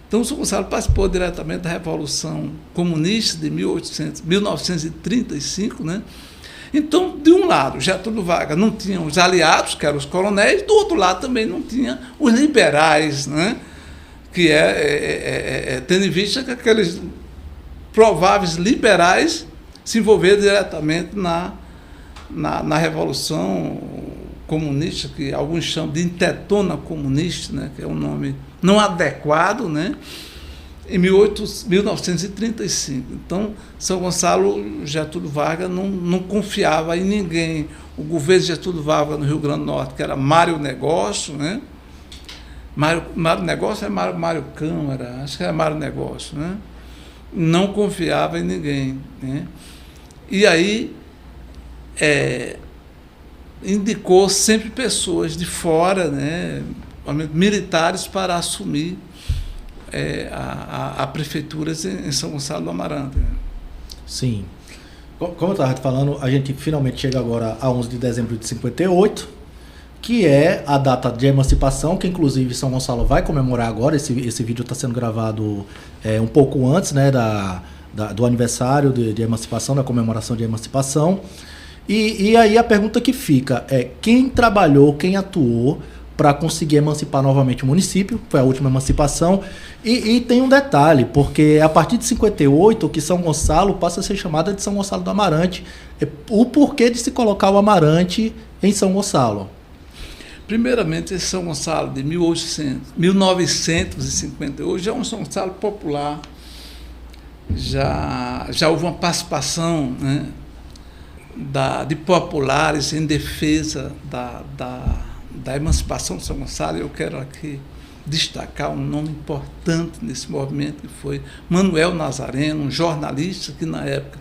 Speaker 2: Então, São Gonçalo participou diretamente da Revolução Comunista de 1935, né? Então, de um lado, Getúlio Vargas não tinha os aliados, que eram os coronéis, do outro lado também não tinha os liberais, né? Que tendo em vista que aqueles prováveis liberais se envolveram diretamente na Revolução Comunista, que alguns chamam de intentona comunista, né? Que é um nome não adequado, né? Em 1935. Então, São Gonçalo, Getúlio Vargas não confiava em ninguém. O governo de Getúlio Vargas no Rio Grande do Norte, que era Mário Negócio, né? Mário Negócio é Mário Câmara, acho que era Mário Negócio, né? Não confiava em ninguém, né? E aí indicou sempre pessoas de fora, né? Militares, para assumir a prefeitura em São Gonçalo do Amarante.
Speaker 1: Sim. Como eu estava falando, a gente finalmente chega agora a 11 de dezembro de 58, que é a data de emancipação, que inclusive São Gonçalo vai comemorar agora. Esse vídeo está sendo gravado um pouco antes, né, do aniversário de emancipação, da comemoração de emancipação. E aí a pergunta que fica é: quem trabalhou, quem atuou para conseguir emancipar novamente o município? Foi a última emancipação. E tem um detalhe, porque a partir de 58 que São Gonçalo passa a ser chamada de São Gonçalo do Amarante. O porquê de se colocar o Amarante em São Gonçalo?
Speaker 2: Primeiramente, esse São Gonçalo de 1958 já é um São Gonçalo popular. Já houve uma participação, né, de populares em defesa da emancipação de São Gonçalo. Eu quero aqui destacar um nome importante nesse movimento, que foi Manuel Nazareno, um jornalista que na época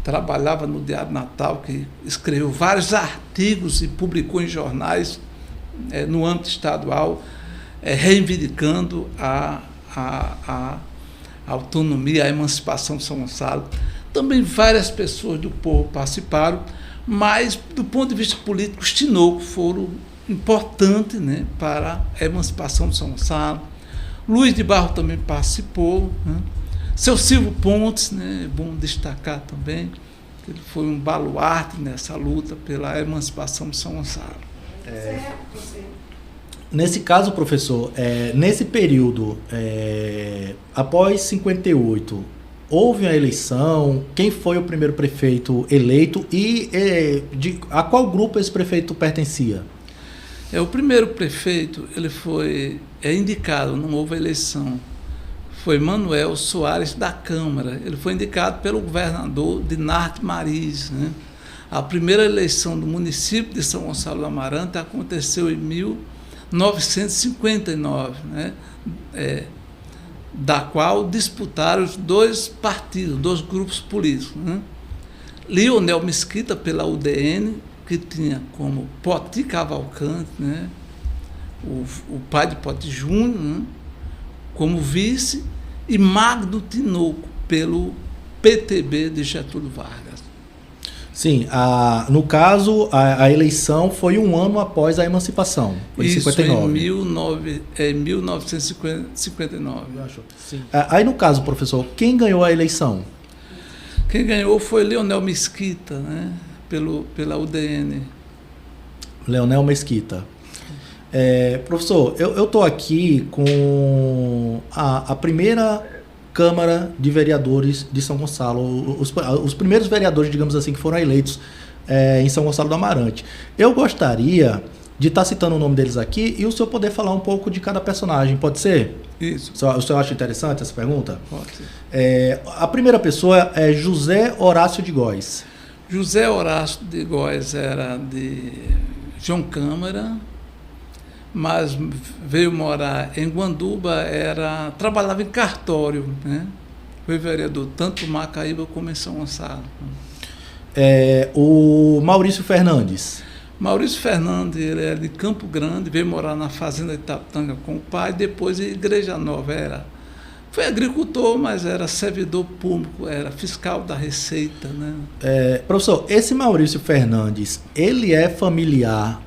Speaker 2: trabalhava no Diário Natal, que escreveu vários artigos e publicou em jornais no âmbito estadual, reivindicando a autonomia, a emancipação de São Gonçalo. Também várias pessoas do povo participaram, mas do ponto de vista político, os Tinoco foram importantes, né, para a emancipação de São Gonçalo. Luiz de Barro também participou, né? Seu Silvio Pontes, né, é bom destacar também, que ele foi um baluarte nessa luta pela emancipação de São Gonçalo.
Speaker 1: Nesse caso, professor, nesse período, após 58, houve a eleição? Quem foi o primeiro prefeito eleito e a qual grupo esse prefeito pertencia?
Speaker 2: O primeiro prefeito, ele foi indicado, não houve eleição, foi Manuel Soares da Câmara. Ele foi indicado pelo governador Dinarte Mariz, né? A primeira eleição do município de São Gonçalo do Amarante aconteceu em 1959, né? Da qual disputaram os dois partidos, dois grupos políticos, né? Lionel Mesquita, pela UDN, que tinha como Poti Cavalcante, né, o Padre Pote Júnior, né, como vice, e Magno Tinoco pelo PTB de Getúlio Vargas.
Speaker 1: Sim, no caso, a eleição foi um ano após a emancipação, foi em 59.
Speaker 2: Em 1959.
Speaker 1: Sim. Aí, no caso, professor, quem ganhou a eleição?
Speaker 2: Quem ganhou foi Leonel Mesquita, né, pela UDN.
Speaker 1: Leonel Mesquita. Professor, eu estou aqui com a primeira Câmara de Vereadores de São Gonçalo, os primeiros vereadores, digamos assim, que foram eleitos em São Gonçalo do Amarante. Eu gostaria de estar citando o nome deles aqui e o senhor poder falar um pouco de cada personagem, pode ser?
Speaker 2: Isso.
Speaker 1: O senhor acha interessante essa pergunta?
Speaker 2: Pode ser.
Speaker 1: A primeira pessoa é José Horácio de Góes.
Speaker 2: José Horácio de Góes era de João Câmara, mas veio morar em Guanduba, trabalhava em cartório, né? Foi vereador tanto em Macaíba como em São Gonçalo.
Speaker 1: O Maurício Fernandes.
Speaker 2: Maurício Fernandes, ele é de Campo Grande, veio morar na fazenda de Itapetanga com o pai, depois em Igreja Nova. Foi agricultor, mas era servidor público, era fiscal da Receita, né?
Speaker 1: Professor, esse Maurício Fernandes, ele é familiar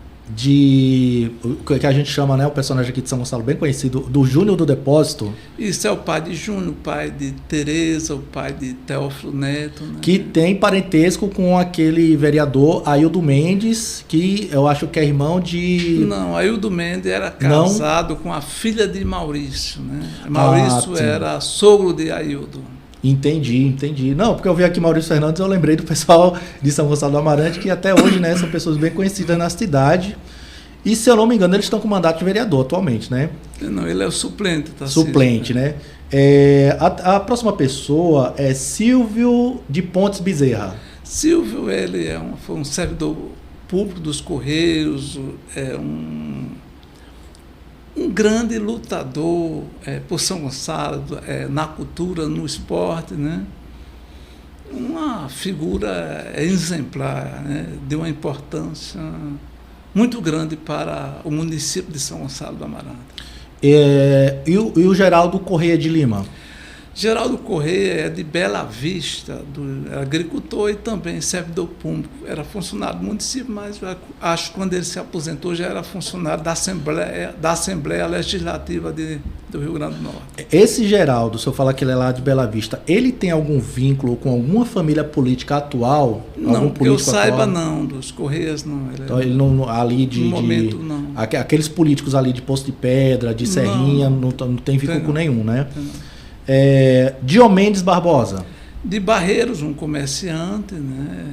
Speaker 1: o que a gente chama, né, o personagem aqui de São Gonçalo bem conhecido, do Júnior do Depósito?
Speaker 2: Isso é o pai de Júnior, o pai de Tereza, o pai de Teófilo Neto, né?
Speaker 1: Que tem parentesco com aquele vereador Aildo Mendes, que eu acho que é irmão de...
Speaker 2: Não, Aildo Mendes era casado com a filha de Maurício, né? Maurício era sogro de Aildo.
Speaker 1: Entendi. Não, porque eu vi aqui Maurício Fernandes, eu lembrei do pessoal de São Gonçalo do Amarante, que até hoje, né, são pessoas bem conhecidas na cidade. E, se eu não me engano, eles estão com mandato de vereador atualmente, né?
Speaker 2: Não, ele é o suplente, tá?
Speaker 1: Suplente, né? A próxima pessoa é Silvio de Pontes Bezerra.
Speaker 2: Silvio, ele foi um servidor público dos Correios, um grande lutador por São Gonçalo, na cultura, no esporte, né? Uma figura exemplar, né? De uma importância muito grande para o município de São Gonçalo do Amarante.
Speaker 1: E o Geraldo Correia de Lima?
Speaker 2: Geraldo Correia é de Bela Vista, agricultor e também servidor público. Era funcionário do município, mas acho que quando ele se aposentou já era funcionário da Assembleia Legislativa do Rio Grande do Norte. Esse
Speaker 1: Geraldo, se eu falar que ele é lá de Bela Vista, ele tem algum vínculo com alguma família política atual?
Speaker 2: Não, que eu saiba não, dos Correias não.
Speaker 1: Ele não ali
Speaker 2: no momento não.
Speaker 1: Aqueles políticos ali de Poço de Pedra, de Serrinha, não tem vínculo com nenhum, né? Diomendes Barbosa.
Speaker 2: De Barreiros, um comerciante, né?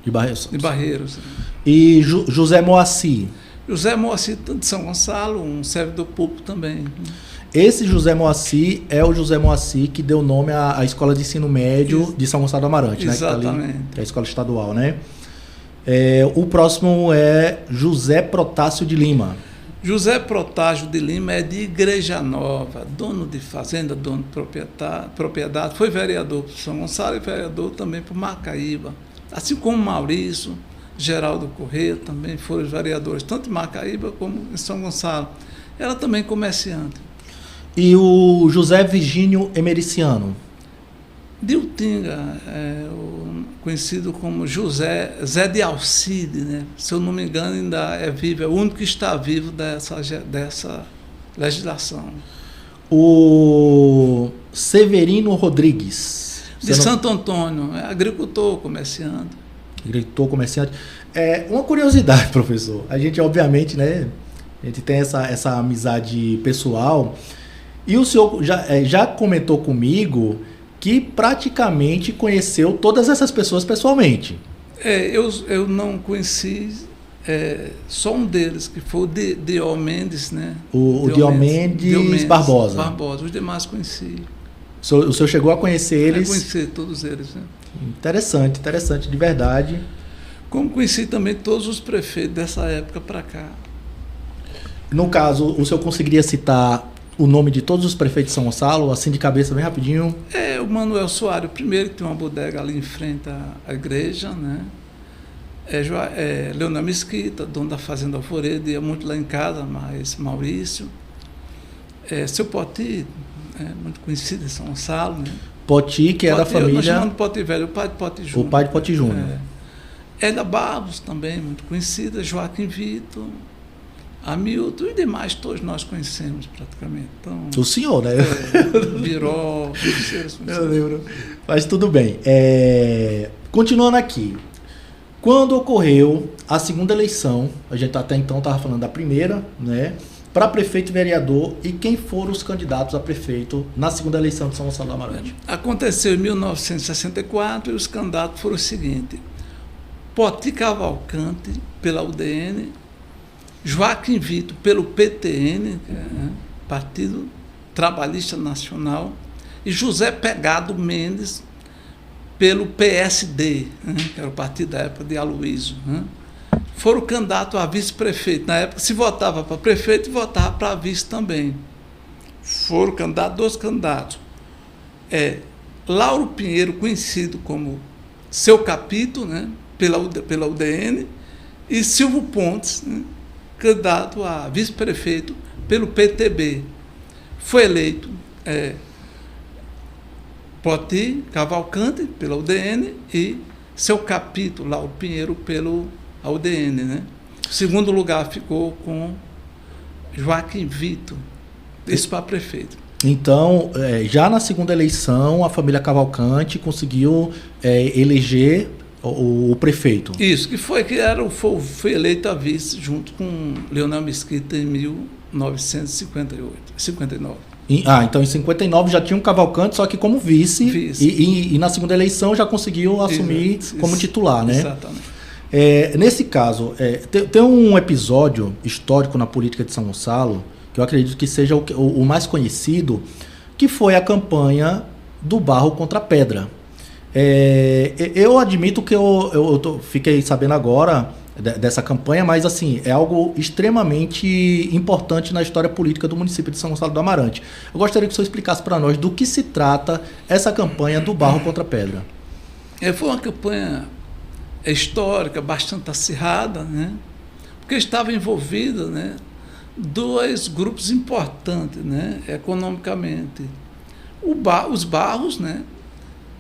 Speaker 1: De
Speaker 2: Barreiros.
Speaker 1: E José Moacir.
Speaker 2: José Moacir de São Gonçalo, um servidor público também.
Speaker 1: Esse José Moacir é o José Moacir que deu nome à Escola de Ensino Médio de São Gonçalo do Amarante, né?
Speaker 2: Exatamente.
Speaker 1: Que é a escola estadual, né? O próximo é José Protásio de Lima.
Speaker 2: José Protásio de Lima é de Igreja Nova, dono de fazenda, dono de propriedade, foi vereador por São Gonçalo e vereador também por Macaíba. Assim como Maurício, Geraldo Correia também foram vereadores, tanto em Macaíba como em São Gonçalo. Era também comerciante.
Speaker 1: E o José Virgínio Emericiano?
Speaker 2: De Utinga, conhecido como Zé de Alcide, né? Se eu não me engano, ainda é vivo, é o único que está vivo dessa legislação.
Speaker 1: O Severino Rodrigues.
Speaker 2: De Santo Antônio, agricultor, comerciante.
Speaker 1: Agricultor, comerciante. Uma curiosidade, professor. A gente, obviamente, né? A gente tem essa amizade pessoal. E o senhor já comentou comigo que praticamente conheceu todas essas pessoas pessoalmente.
Speaker 2: Eu não conheci só um deles, que foi o Diomendes, né?
Speaker 1: O Diomendes Barbosa.
Speaker 2: Os demais conheci.
Speaker 1: O senhor chegou a conhecer eles?
Speaker 2: Conheci todos eles, né?
Speaker 1: Interessante, de verdade.
Speaker 2: Como conheci também todos os prefeitos dessa época para cá.
Speaker 1: No caso, o senhor conseguiria citar o nome de todos os prefeitos de São Gonçalo, assim de cabeça, bem rapidinho?
Speaker 2: O Manuel Soares, primeiro, que tem uma bodega ali em frente à igreja, né? Leonel Mesquita, dono da Fazenda Alvorada, ia muito lá em casa, mas Maurício. Seu Poti, muito conhecido em São Gonçalo. Né?
Speaker 1: Poti, que é da família...
Speaker 2: Nós chamamos de Poti Velho, o pai de Poti Júnior.
Speaker 1: O pai de Poti Júnior.
Speaker 2: Hélia Barros, também muito conhecida, Joaquim Vitor, Hamilton e demais, todos nós conhecemos praticamente. Então,
Speaker 1: o senhor, né?
Speaker 2: Biró,
Speaker 1: eu lembro. Mas tudo bem. Continuando aqui. Quando ocorreu a segunda eleição, a gente até então estava falando da primeira, né? Para prefeito e vereador, e quem foram os candidatos a prefeito na segunda eleição de São Gonçalo do Amarante?
Speaker 2: Aconteceu em 1964 e os candidatos foram os seguintes: Poti Cavalcante, pela UDN, Joaquim Vitor, pelo PTN, Partido Trabalhista Nacional, e José Pegado Mendes, pelo PSD, que era o partido da época de Aloysio. Foram candidatos a vice-prefeito. Na época se votava para prefeito e votava para vice também. Foram candidatos, 2 candidatos. Lauro Pinheiro, conhecido como Seu Capito, né, pela UDN, e Silvio Pontes, né, candidato a vice-prefeito pelo PTB. Foi eleito Poti Cavalcante, pela UDN, e Seu Capito, Lauro Pinheiro, pelo UDN. Né? O segundo lugar ficou com Joaquim Vitor, isso para prefeito. Então,
Speaker 1: já na segunda eleição, a família Cavalcante conseguiu eleger o prefeito.
Speaker 2: Isso, foi eleito a vice junto com Leonel Mesquita em 1959.
Speaker 1: Então em 59 já tinha um Cavalcante, só que como vice. E na segunda eleição já conseguiu assumir como titular, né?
Speaker 2: Exatamente.
Speaker 1: Nesse caso, tem um episódio histórico na política de São Gonçalo, que eu acredito que seja o mais conhecido, que foi a campanha do barro contra a pedra. Eu admito que eu fiquei sabendo agora dessa campanha, mas assim, é algo extremamente importante na história política do município de São Gonçalo do Amarante. Eu gostaria que o senhor explicasse para nós do que se trata essa campanha do barro contra a pedra.
Speaker 2: Foi uma campanha histórica, bastante acirrada, né? Porque estava envolvida, né, 2 grupos importantes, né, economicamente. Os Barros, né,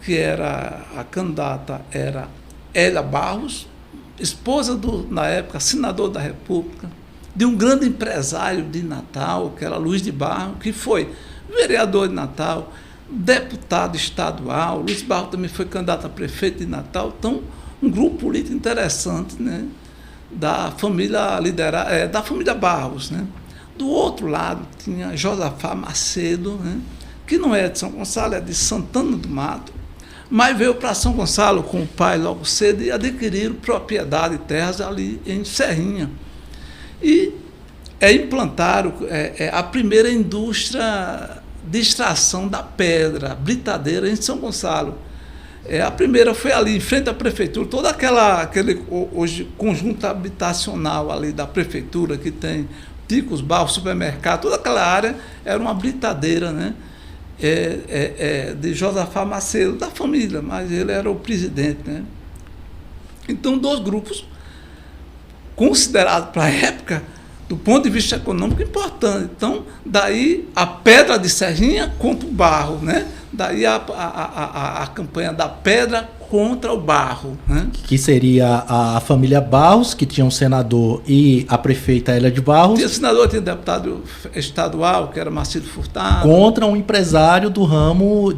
Speaker 2: que era a candidata era Hélia Barros, esposa na época, senador da República, de um grande empresário de Natal, que era Luiz de Barros, que foi vereador de Natal, deputado estadual. Luiz Barros também foi candidato a prefeito de Natal. Então, um grupo político interessante, né, da família da família Barros, né. Do outro lado tinha Josafá Macedo, né, que não é de São Gonçalo, é de Santana do Mato, mas veio para São Gonçalo com o pai logo cedo e adquiriram propriedade e terras ali em Serrinha. E implantaram a primeira indústria de extração da pedra, britadeira, em São Gonçalo. A primeira foi ali, em frente à prefeitura, todo aquele hoje conjunto habitacional ali da prefeitura, que tem Ticos, Barros, supermercado, toda aquela área era uma britadeira, né? De Josafá Macedo, da família, mas ele era o presidente, né? Então, 2 grupos considerados para a época, do ponto de vista econômico, importante. Então, daí a pedra de Serrinha contra o barro, né? Daí a campanha da pedra contra o barro, né?
Speaker 1: Que seria a família Barros, que tinha um senador, e a prefeita Hélia de Barros.
Speaker 2: Tinha senador, tinha deputado estadual, que era Marcílio Furtado.
Speaker 1: Contra um empresário do ramo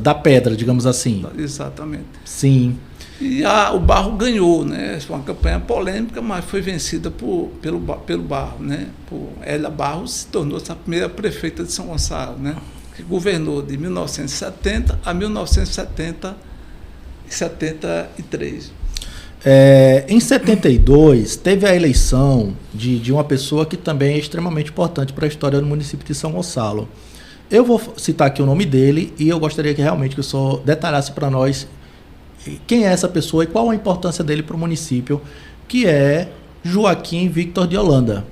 Speaker 1: da pedra, digamos assim.
Speaker 2: Exatamente.
Speaker 1: Sim.
Speaker 2: E o Barro ganhou, né? Foi uma campanha polêmica, mas foi vencida pelo Barro, né? Por Hélia Barros, se tornou-se a primeira prefeita de São Gonçalo, né? Que governou de 1970 a 1973.
Speaker 1: Em 72, teve a eleição de uma pessoa que também é extremamente importante para a história do município de São Gonçalo. Eu vou citar aqui o nome dele e eu gostaria que realmente o senhor detalhasse para nós quem é essa pessoa e qual a importância dele para o município, que é Joaquim Victor de Holanda.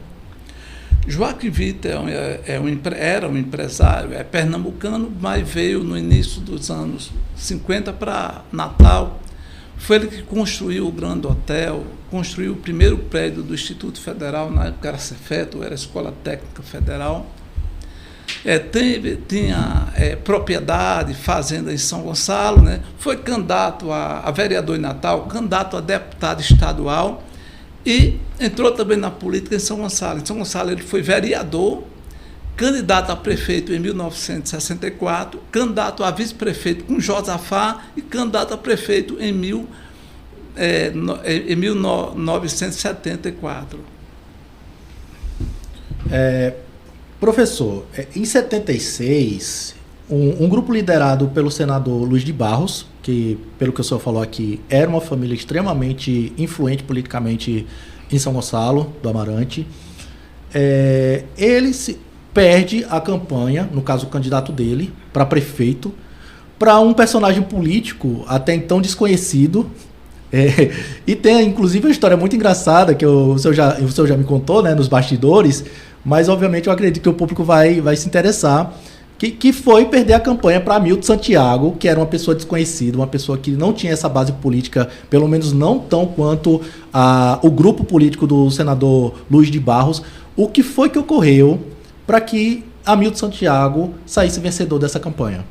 Speaker 2: Joaquim Vitor era um empresário, é pernambucano, mas veio no início dos anos 50 para Natal, Foi ele que construieu o Grande Hotel, construiu o primeiro prédio do Instituto Federal, na época era Cefeto, era a Escola Técnica Federal. Tinha propriedade, fazenda em São Gonçalo, né? Foi candidato a vereador em Natal, candidato a deputado estadual e entrou também na política em São Gonçalo. Em São Gonçalo ele foi vereador, candidato a prefeito em 1964, candidato a vice-prefeito com Josafá e candidato a prefeito em 1974.
Speaker 1: Professor, em 76, um grupo liderado pelo senador Luiz de Barros, que, pelo que o senhor falou aqui, era uma família extremamente influente politicamente em São Gonçalo do Amarante, ele perde a campanha, no caso o candidato dele, para prefeito, para um personagem político até então desconhecido. E tem inclusive uma história muito engraçada que o senhor já me contou, né, nos bastidores, mas obviamente eu acredito que o público vai se interessar, que foi perder a campanha para Hamilton Santiago, que era uma pessoa desconhecida, uma pessoa que não tinha essa base política, pelo menos não tão quanto o grupo político do senador Luiz de Barros. O que foi que ocorreu para que Hamilton Santiago saísse vencedor dessa campanha?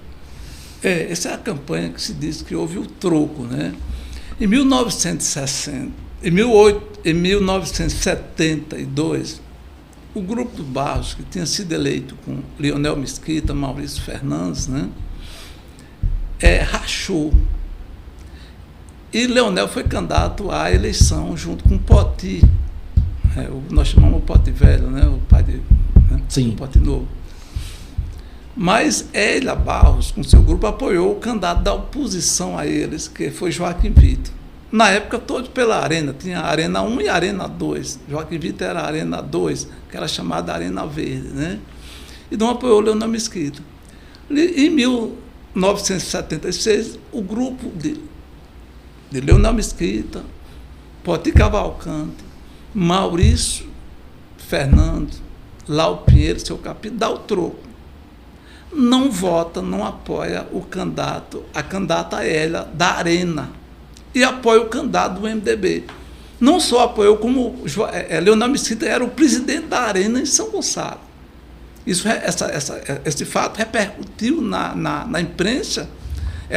Speaker 2: Essa é a campanha que se diz que houve o troco, né? Em 1972, o grupo do Barros, que tinha sido eleito com Leonel Mesquita, Maurício Fernandes, né, rachou. E Leonel foi candidato à eleição junto com Poti. Nós chamamos o Poti Velho, né, o pai dele, né,
Speaker 1: sim,
Speaker 2: o Poti Novo. Mas Hélia Barros, com seu grupo, apoiou o candidato da oposição a eles, que foi Joaquim Vitor. Na época, todos pela Arena, tinha a Arena 1 e a Arena 2. Joaquim Vitor era a Arena 2, que era chamada Arena Verde, né? E não apoiou Leonel Mesquita. Em 1976, o grupo de Leonel Mesquita, Poti Cavalcante, Maurício Fernandes, Lau Pinheiro, seu capítulo, dá o troco. Não vota, não apoia a candidata Hélia da Arena e apoia o candidato do MDB. Não só apoiou, como Leonel Mesquita era o presidente da Arena em São Gonçalo. Esse fato repercutiu na imprensa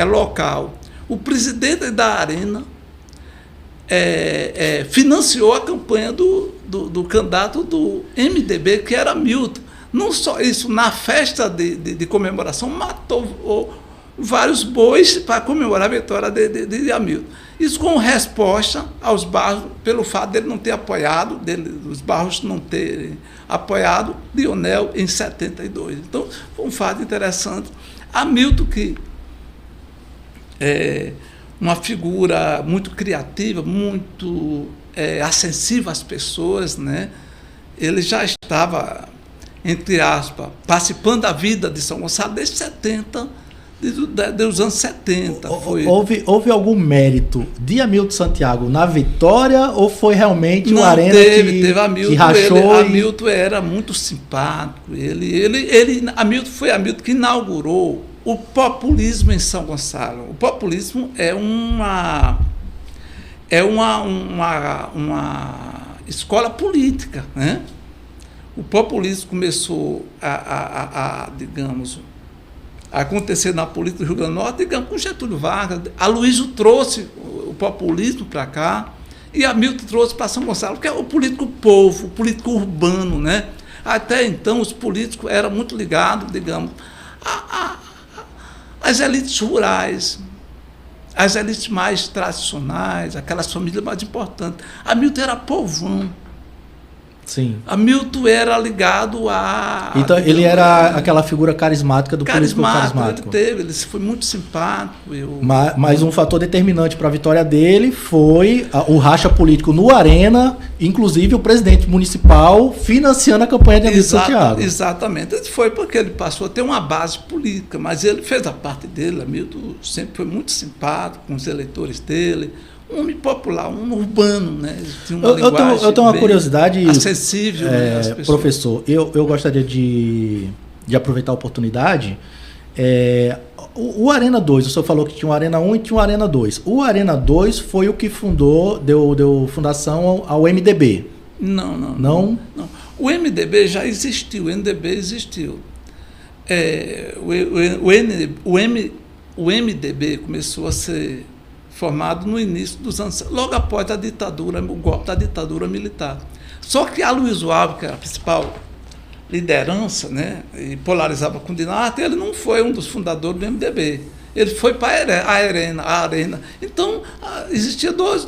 Speaker 2: local. O presidente da Arena financiou a campanha do candidato do MDB, que era Hamilton. Não só isso, na festa de comemoração, matou vários bois para comemorar a vitória de Hamilton. Isso com resposta aos Barros, pelo fato dele não ter apoiado, dos Barros não terem apoiado Leonel em 72. Então, foi um fato interessante. Hamilton, que é uma figura muito criativa, muito acessível às pessoas, né? Ele já estava, entre aspas, participando da vida de São Gonçalo desde 70, dos anos 70.
Speaker 1: Houve algum mérito de Hamilton Santiago na vitória ou foi realmente o Arena
Speaker 2: teve Hamilton,
Speaker 1: que rachou?
Speaker 2: Hamilton era muito simpático. Hamilton foi Hamilton que inaugurou o populismo em São Gonçalo. O populismo é uma escola política, né? O populismo começou digamos, a acontecer na política do Rio Grande do Norte, digamos, com Getúlio Vargas. Aloysio trouxe o populismo para cá e Hamilton trouxe para São Gonçalo, que é o político povo, o político urbano, né? Até então, os políticos eram muito ligados, digamos, às elites rurais, às elites mais tradicionais, aquelas famílias mais importantes. Hamilton era povão.
Speaker 1: Sim.
Speaker 2: Hamilton era ligado a...
Speaker 1: Então, ele era aquela figura carismática do político carismático.
Speaker 2: Ele foi muito simpático.
Speaker 1: Mas um fator determinante para a vitória dele foi o racha político no Arena, inclusive o presidente municipal financiando a campanha de Hamilton Santiago.
Speaker 2: Exatamente. Foi porque ele passou a ter uma base política, mas ele fez a parte dele. Hamilton sempre foi muito simpático com os eleitores dele. Um homem popular, um urbano, né?
Speaker 1: Eu tenho uma curiosidade
Speaker 2: acessível, né, às pessoas.
Speaker 1: Professor, eu gostaria de aproveitar a oportunidade O Arena 2, o senhor falou que tinha o Arena 1 e tinha o Arena 2. O Arena 2 foi o que deu fundação ao MDB.
Speaker 2: Não. O MDB já existiu, o MDB existiu. O MDB começou a ser formado no início dos anos, logo após o golpe da ditadura militar. Só que a Luiz Alves, que era a principal liderança, né, e polarizava com o Dinarte, ele não foi um dos fundadores do MDB. Ele foi para a Arena. Então, existiam duas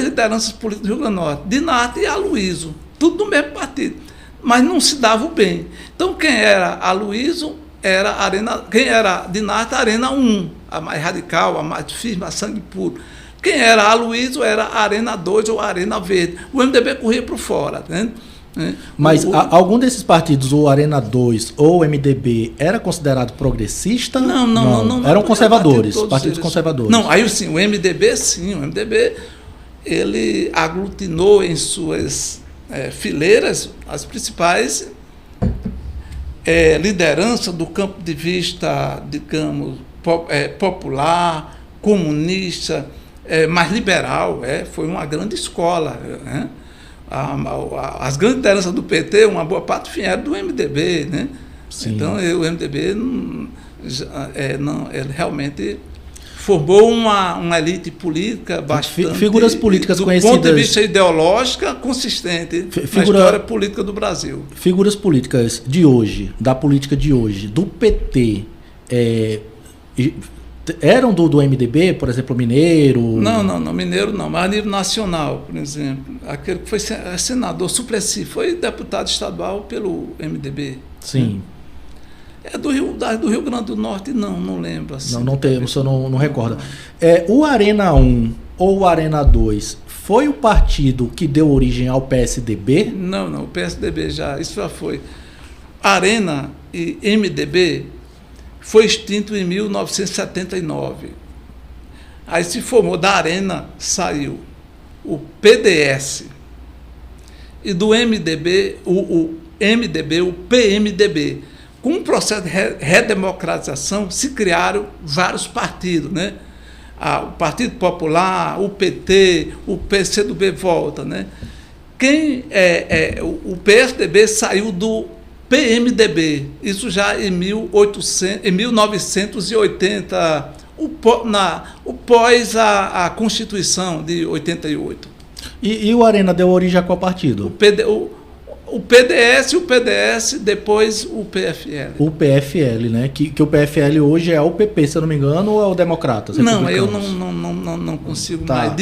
Speaker 2: lideranças políticas do Rio Grande do Norte, Dinarte e Aloysio, tudo do mesmo partido, mas não se davam bem. Então, quem era Aloysio era a Arena, quem era Dinarte, a Arena 1, a mais radical, a mais firme, a sangue puro. Quem era Aloysio era a Arena 2 ou a Arena Verde. O MDB corria por fora, né?
Speaker 1: Mas algum desses partidos, o Arena 2 ou o MDB, era considerado progressista?
Speaker 2: Não.
Speaker 1: Eram conservadores, partidos conservadores.
Speaker 2: Não, aí sim, o MDB ele aglutinou em suas fileiras as principais lideranças do campo de vista, digamos, popular, comunista, mais liberal. Foi uma grande escola, né? As grandes lideranças do PT, uma boa parte vieram do MDB, né? Sim. Então, o MDB ele realmente formou uma elite política bastante...
Speaker 1: Figuras políticas
Speaker 2: do
Speaker 1: conhecidas...
Speaker 2: Do ponto de vista ideológico, consistente na história política do Brasil.
Speaker 1: Figuras políticas de hoje, da política de hoje, do PT... eram do MDB, por exemplo, Mineiro?
Speaker 2: Não, Mineiro não, mas a nível nacional, por exemplo, aquele que foi senador Suplicy, foi deputado estadual pelo MDB.
Speaker 1: Sim.
Speaker 2: Do Rio Grande do Norte, não lembro. Assim,
Speaker 1: não tem, o senhor não recorda. O Arena 1 ou o Arena 2 foi o partido que deu origem ao PSDB?
Speaker 2: Não, o PSDB isso já foi. Arena e MDB foi extinto em 1979. Aí se formou, da Arena saiu o PDS. E do MDB, o PMDB. Com o processo de redemocratização, se criaram vários partidos, né? O Partido Popular, o PT, o PCdoB volta, né? O PSDB saiu do PMDB, isso já em 1980, pós a Constituição de 88.
Speaker 1: E o Arena deu origem a qual partido?
Speaker 2: O PDS, depois o PFL.
Speaker 1: O PFL, né? Que o PFL hoje é o PP, se eu não me engano, ou é o Democratas?
Speaker 2: Não, eu não consigo mais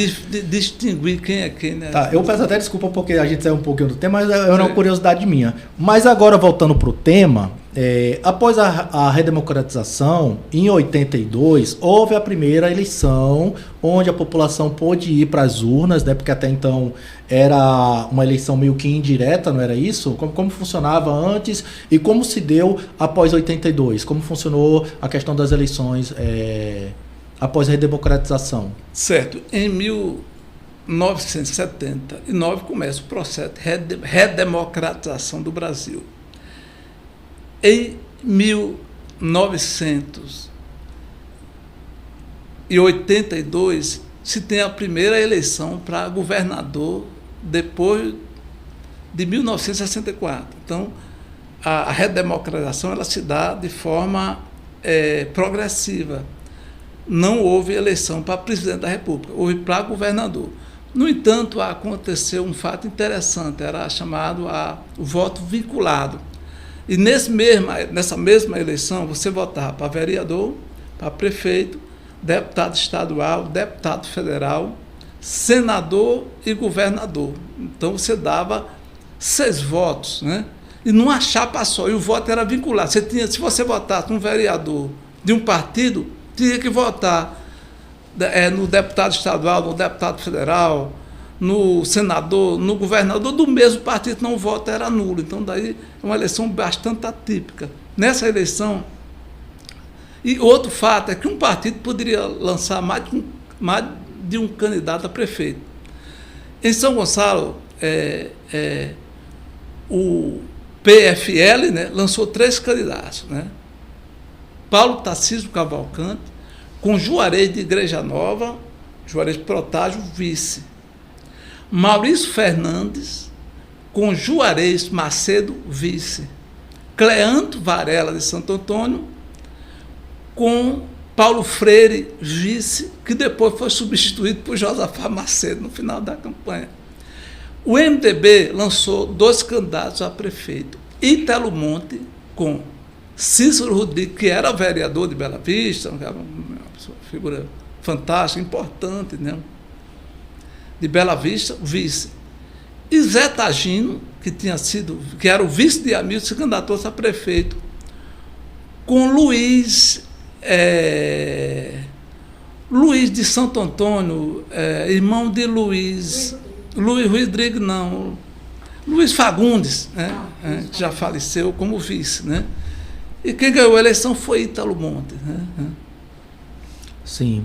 Speaker 2: distinguir quem é quem, né?
Speaker 1: Tá, eu peço até desculpa porque a gente saiu um pouquinho do tema, mas é uma curiosidade minha. Mas agora, voltando para o tema, após a redemocratização, em 82, houve a primeira eleição onde a população pôde ir para as urnas, né? Porque até então era uma eleição meio que indireta, não era isso? Como funcionava antes e como se deu após 82? Como funcionou a questão das eleições após a redemocratização?
Speaker 2: Certo. Em 1979 começa o processo de redemocratização do Brasil. Em 1982 se tem a primeira eleição para governador depois de 1964. Então, a redemocratização ela se dá de forma progressiva. Não houve eleição para presidente da República, houve para governador. No entanto, aconteceu um fato interessante, era chamado o voto vinculado. E nessa mesma eleição, você votava para vereador, para prefeito, deputado estadual, deputado federal, senador e governador. Então, você dava 6 votos, né? E numa chapa só, e o voto era vinculado. Se você votasse um vereador de um partido, tinha que votar no deputado estadual, no deputado federal, no senador, no governador do mesmo partido, não o voto era nulo. Então, daí é uma eleição bastante atípica. Nessa eleição, e outro fato é que um partido poderia lançar mais de um candidato a prefeito. Em São Gonçalo, o PFL, né, lançou 3 candidatos, né? Paulo Tarcísio Cavalcante, com Juarez de Igreja Nova, Juarez Protásio, vice. Maurício Fernandes, com Juarez Macedo, vice. Cleanto Varela de Santo Antônio, com Paulo Freire, vice, que depois foi substituído por Josafá Macedo no final da campanha. O MDB lançou 2 candidatos a prefeito. Ítalo Monte, com Cícero Rodrigues, que era vereador de Bela Vista, uma figura fantástica, importante, né? De Bela Vista, vice. E Zé Tagino, que era o vice de Hamilton, se candidatou a prefeito, com Luiz de Santo Antônio, irmão de Luiz Rodrigues, não, Luiz Fagundes, né, que já faleceu como vice, né? E quem ganhou a eleição foi Ítalo Monte, né?
Speaker 1: Sim.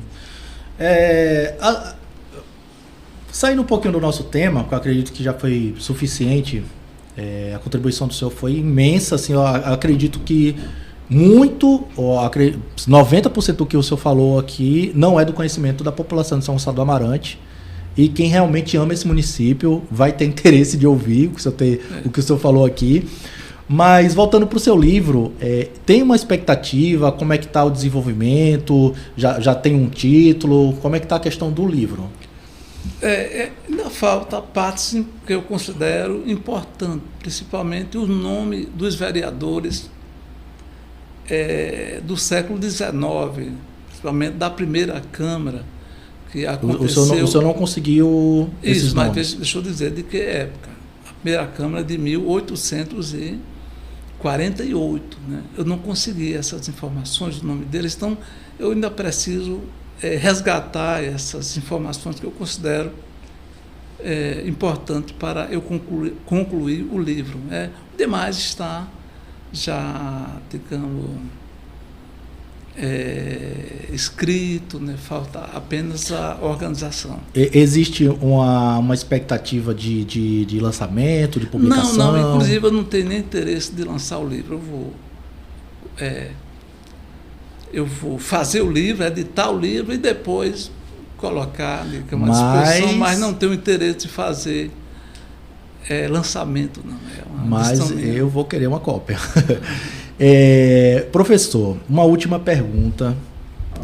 Speaker 1: Saindo um pouquinho do nosso tema, porque eu acredito que já foi suficiente, a contribuição do senhor foi imensa, assim, eu acredito que 90% do que o senhor falou aqui não é do conhecimento da população de São Gonçalo do Amarante, e quem realmente ama esse município vai ter interesse de ouvir o que o senhor falou aqui. Mas, voltando para o seu livro, tem uma expectativa? Como é que está o desenvolvimento? Já tem um título? Como é que está a questão do livro?
Speaker 2: Ainda falta partes que eu considero importantes, principalmente o nome dos vereadores do século XIX, principalmente da primeira Câmara, que aconteceu...
Speaker 1: O senhor não conseguiu esses nomes?
Speaker 2: Mas deixa eu dizer de que época. A primeira Câmara de 1848, né? Eu não consegui essas informações do nome deles, então eu ainda preciso resgatar essas informações que eu considero importante para eu concluir o livro. O demais está já, digamos, escrito, né? Falta apenas a organização.
Speaker 1: Existe uma expectativa de lançamento, de publicação?
Speaker 2: Não, inclusive eu não tenho nem interesse de lançar o livro. Eu vou fazer o livro, editar o livro e depois colocar uma disposição, mas não tenho interesse de fazer lançamento, não.
Speaker 1: Mas eu vou querer uma cópia. Professor, uma última pergunta.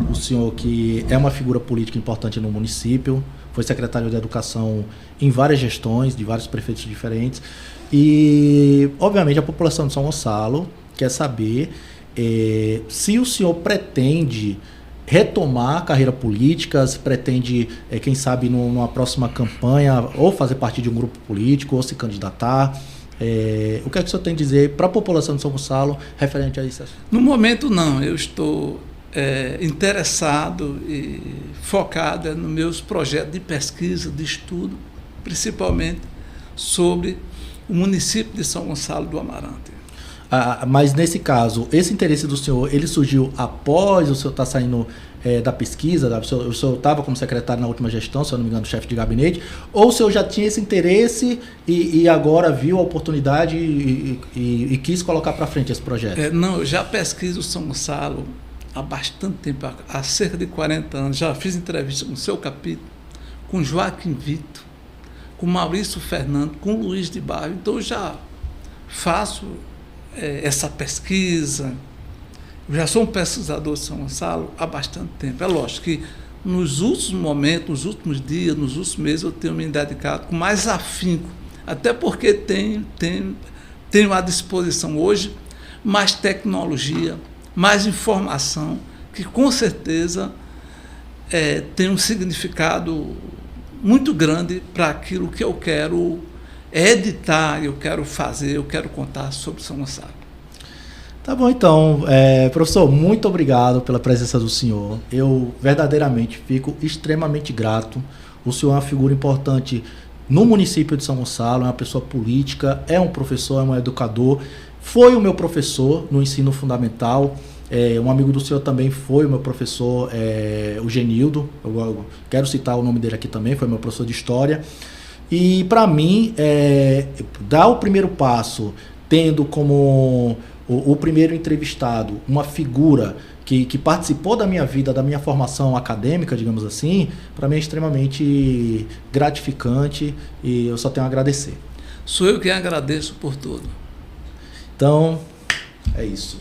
Speaker 1: O senhor, que é uma figura política importante no município, foi secretário de Educação em várias gestões, de vários prefeitos diferentes, e, obviamente, a população de São Gonçalo quer saber se o senhor pretende retomar a carreira política, se pretende, quem sabe, numa próxima campanha, ou fazer parte de um grupo político, ou se candidatar. O que é que o senhor tem a dizer para a população de São Gonçalo referente a isso?
Speaker 2: No momento, não. Eu estou interessado e focado nos meus projetos de pesquisa, de estudo, principalmente sobre o município de São Gonçalo do Amarante.
Speaker 1: Mas, nesse caso, esse interesse do senhor, ele surgiu após o senhor estar saindo da pesquisa? O senhor estava como secretário na última gestão, se eu não me engano, chefe de gabinete, ou o senhor já tinha esse interesse e agora viu a oportunidade e quis colocar para frente esse projeto?
Speaker 2: Não, eu já pesquiso São Gonçalo há bastante tempo, há cerca de 40 anos. Já fiz entrevista com o seu capítulo, com Joaquim Vitor, com Maurício Fernando, com Luiz de Barro. Então, eu já faço essa pesquisa. Eu já sou um pesquisador de São Gonçalo há bastante tempo. É lógico que nos últimos momentos, nos últimos dias, nos últimos meses, eu tenho me dedicado com mais afinco, até porque tenho à disposição hoje mais tecnologia, mais informação, que com certeza tem um significado muito grande para aquilo que eu quero editar, eu quero fazer, eu quero contar sobre São Gonçalo.
Speaker 1: Tá bom, então. Professor, muito obrigado pela presença do senhor. Eu verdadeiramente fico extremamente grato. O senhor é uma figura importante no município de São Gonçalo, é uma pessoa política, é um professor, é um educador. Foi o meu professor no ensino fundamental. Um amigo do senhor também foi o meu professor, o Genildo. Eu quero citar o nome dele aqui também, foi meu professor de História. E, para mim, dar o primeiro passo, tendo como o primeiro entrevistado, uma figura que participou da minha vida, da minha formação acadêmica, digamos assim, para mim é extremamente gratificante e eu só tenho a agradecer.
Speaker 2: Sou eu quem agradeço por tudo.
Speaker 1: Então, é isso.